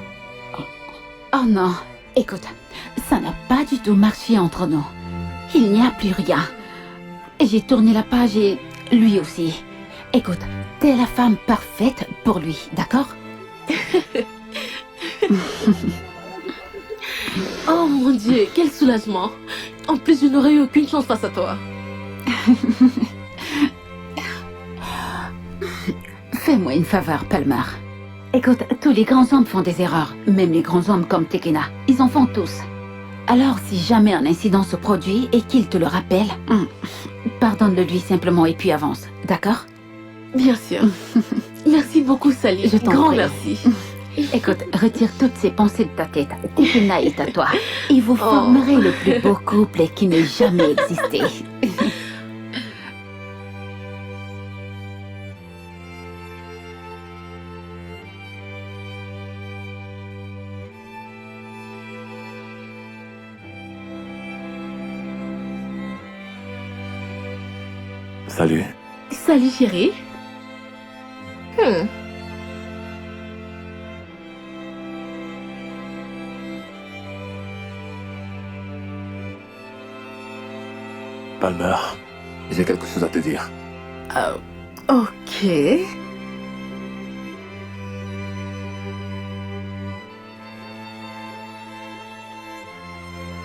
Oh non, écoute, ça n'a pas du tout marché entre nous. Il n'y a plus rien. J'ai tourné la page et lui aussi. Écoute, t'es la femme parfaite pour lui, d'accord? Oh mon Dieu, quel soulagement. En plus, je n'aurais eu aucune chance face à toi. Fais-moi une faveur, Palmer. Écoute, tous les grands hommes font des erreurs. Même les grands hommes comme Tekena. Ils en font tous. Alors, si jamais un incident se produit et qu'il te le rappelle, pardonne-le-lui simplement et puis avance, d'accord? Bien sûr. Merci beaucoup, Sally. Je t'en Grand prie. merci. Écoute, retire toutes ces pensées de ta tête. Tekena est à toi. Et vous formerez le plus beau couple qui n'ait jamais existé. Salut. Salut, chérie. Palmer, j'ai quelque chose à te dire. Ok.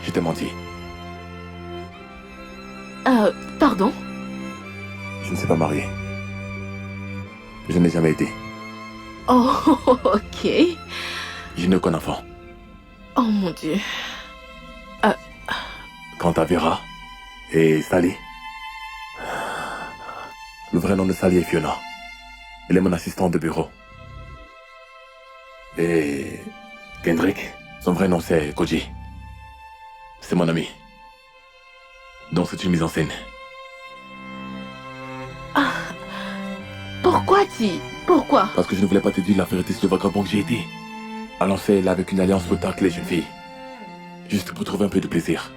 Je t'ai menti. Pardon? Je ne suis pas marié. Je n'ai jamais été. Oh, ok. Je n'ai aucun enfant. Oh mon Dieu. Quant à Vera et Sally, le vrai nom de Sally est Fiona. Elle est mon assistante de bureau. Et Kendrick, son vrai nom c'est Koji. C'est mon ami. Donc c'est une mise en scène. Pourquoi, Pourquoi? Parce que je ne voulais pas te dire la vérité sur le vagabond que j'ai été. Alors c'est là avec une alliance plus tard que les jeunes filles. Juste pour trouver un peu de plaisir.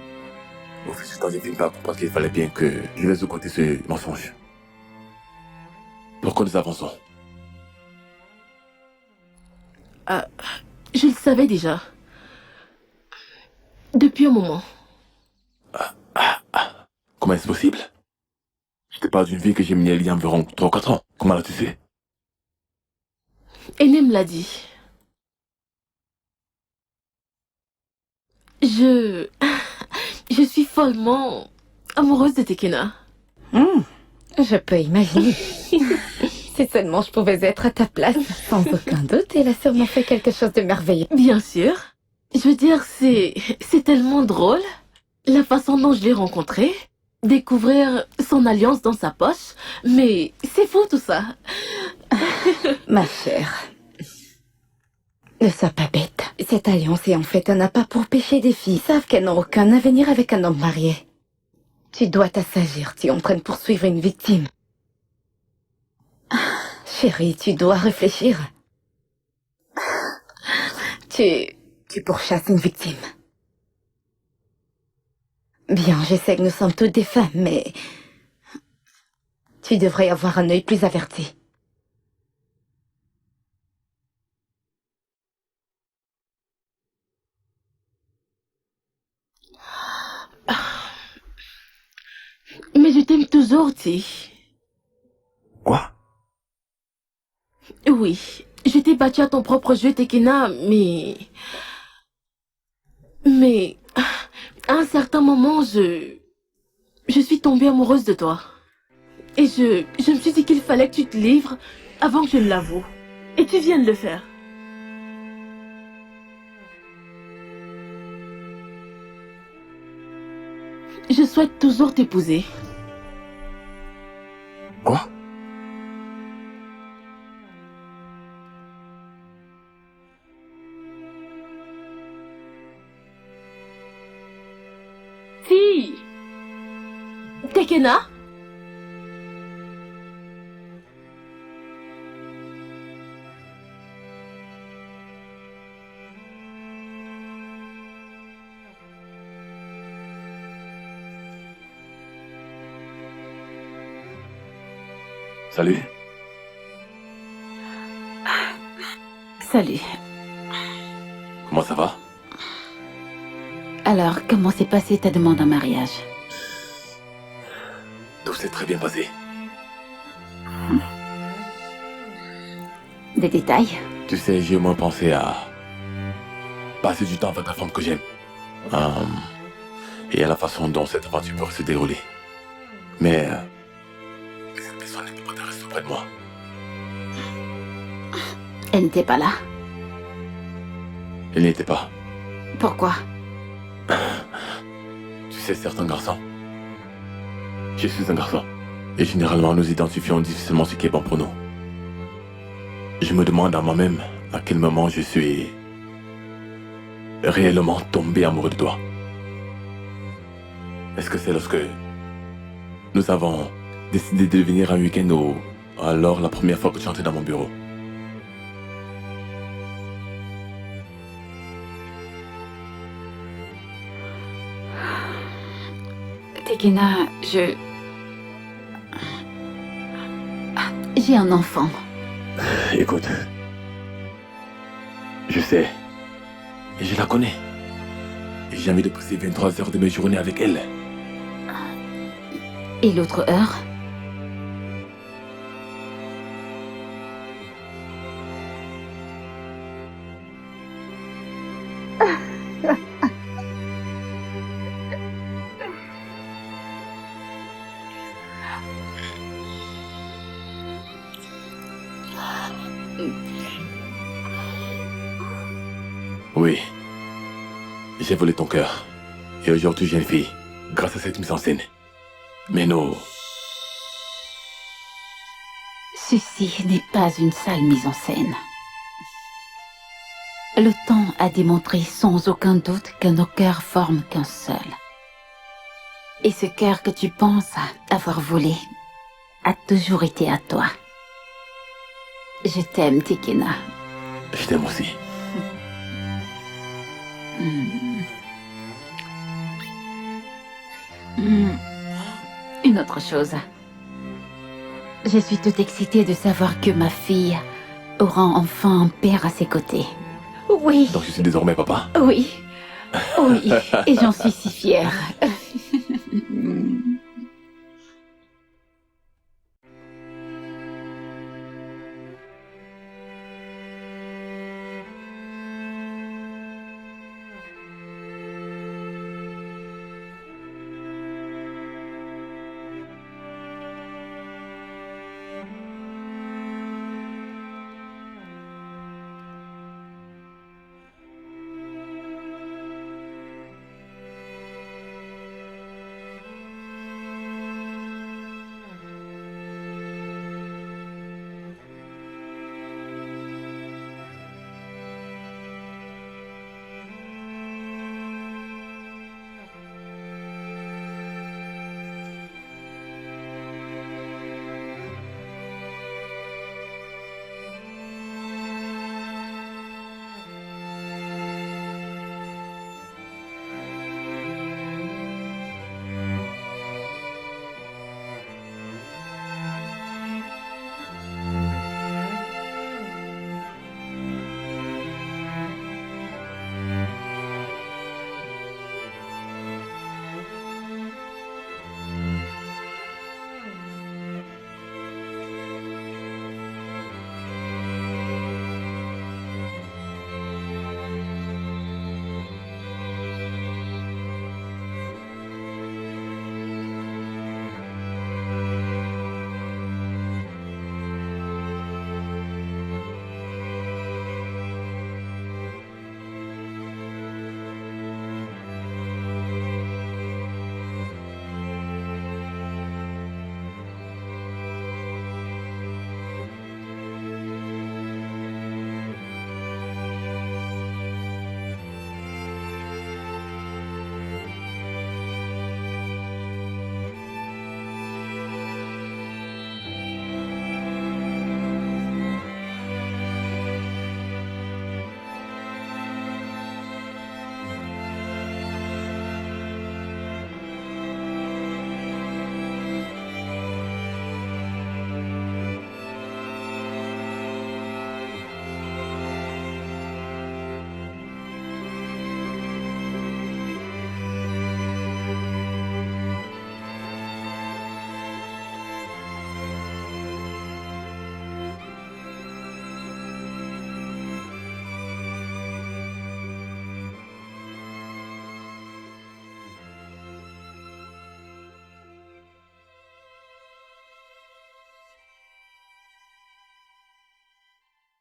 Au fil du temps, j'ai fini par comprendre qu'il fallait bien que je laisse de côté ce mensonge. Pourquoi nous avançons? Je le savais déjà. Depuis un moment. Comment est-ce possible? Je te parle d'une vie que j'ai menée il y a environ 3 ou 4 ans. Comment l'as-tu su? Aîné me l'a dit. Je suis follement amoureuse de Tekena. Je peux imaginer. Si seulement je pouvais être à ta place, sans aucun doute, elle a sûrement fait quelque chose de merveilleux. Bien sûr. Je veux dire, c'est tellement drôle. La façon dont je l'ai rencontré. Découvrir son alliance dans sa poche. Mais c'est fou tout ça. Ma chère, ne sois pas bête. Cette alliance est en fait un appât pour pêcher des filles. Ils savent qu'elles n'ont aucun avenir avec un homme marié. Tu dois t'assagir, tu es en train de poursuivre une victime. Chérie, tu dois réfléchir. Tu pourchasses une victime. Bien, je sais que nous sommes toutes des femmes, mais tu devrais avoir un œil plus averti. Mais je t'aime toujours, Quoi? Oui, je t'ai battu à ton propre jeu, Tekena, mais à un certain moment, je suis tombée amoureuse de toi. Et je me suis dit qu'il fallait que tu te livres avant que je ne l'avoue. Et tu viens de le faire. Je souhaite toujours t'épouser. Tekena? Salut. Salut. Comment ça va? Alors, comment s'est passée ta demande en mariage? Tout s'est très bien passé. Des détails? Tu sais, j'ai au moins pensé à passer du temps avec la femme que j'aime. Et à la façon dont cette aventure peut se dérouler. Mais cette personne ne peut pas rester auprès de moi. Elle n'était pas là. Elle n'y était pas. Pourquoi? Tu sais, certains garçons. Je suis un garçon. Et généralement, nous identifions difficilement ce qui est bon pour nous. Je me demande à moi-même à quel moment je suis réellement tombé amoureux de toi. Est-ce que c'est lorsque nous avons décidé de venir un week-end ou alors la première fois que tu entrais dans mon bureau? Tekena, j'ai un enfant. Écoute, je sais, et je la connais. Et j'ai envie de passer 23 heures de mes journées avec elle. Et l'autre heure? Oui, j'ai volé ton cœur. Et aujourd'hui, j'ai une fille, grâce à cette mise en scène. Mais non, Ceci n'est pas une sale mise en scène. Le temps a démontré sans aucun doute que nos cœurs forment qu'un seul. Et ce cœur que tu penses avoir volé a toujours été à toi. Je t'aime, Tekena. je t'aime aussi. Une autre chose. Je suis toute excitée de savoir que ma fille aura enfin un père à ses côtés. Oui, Donc je suis désormais papa. oui, oui, et j'en suis si fière.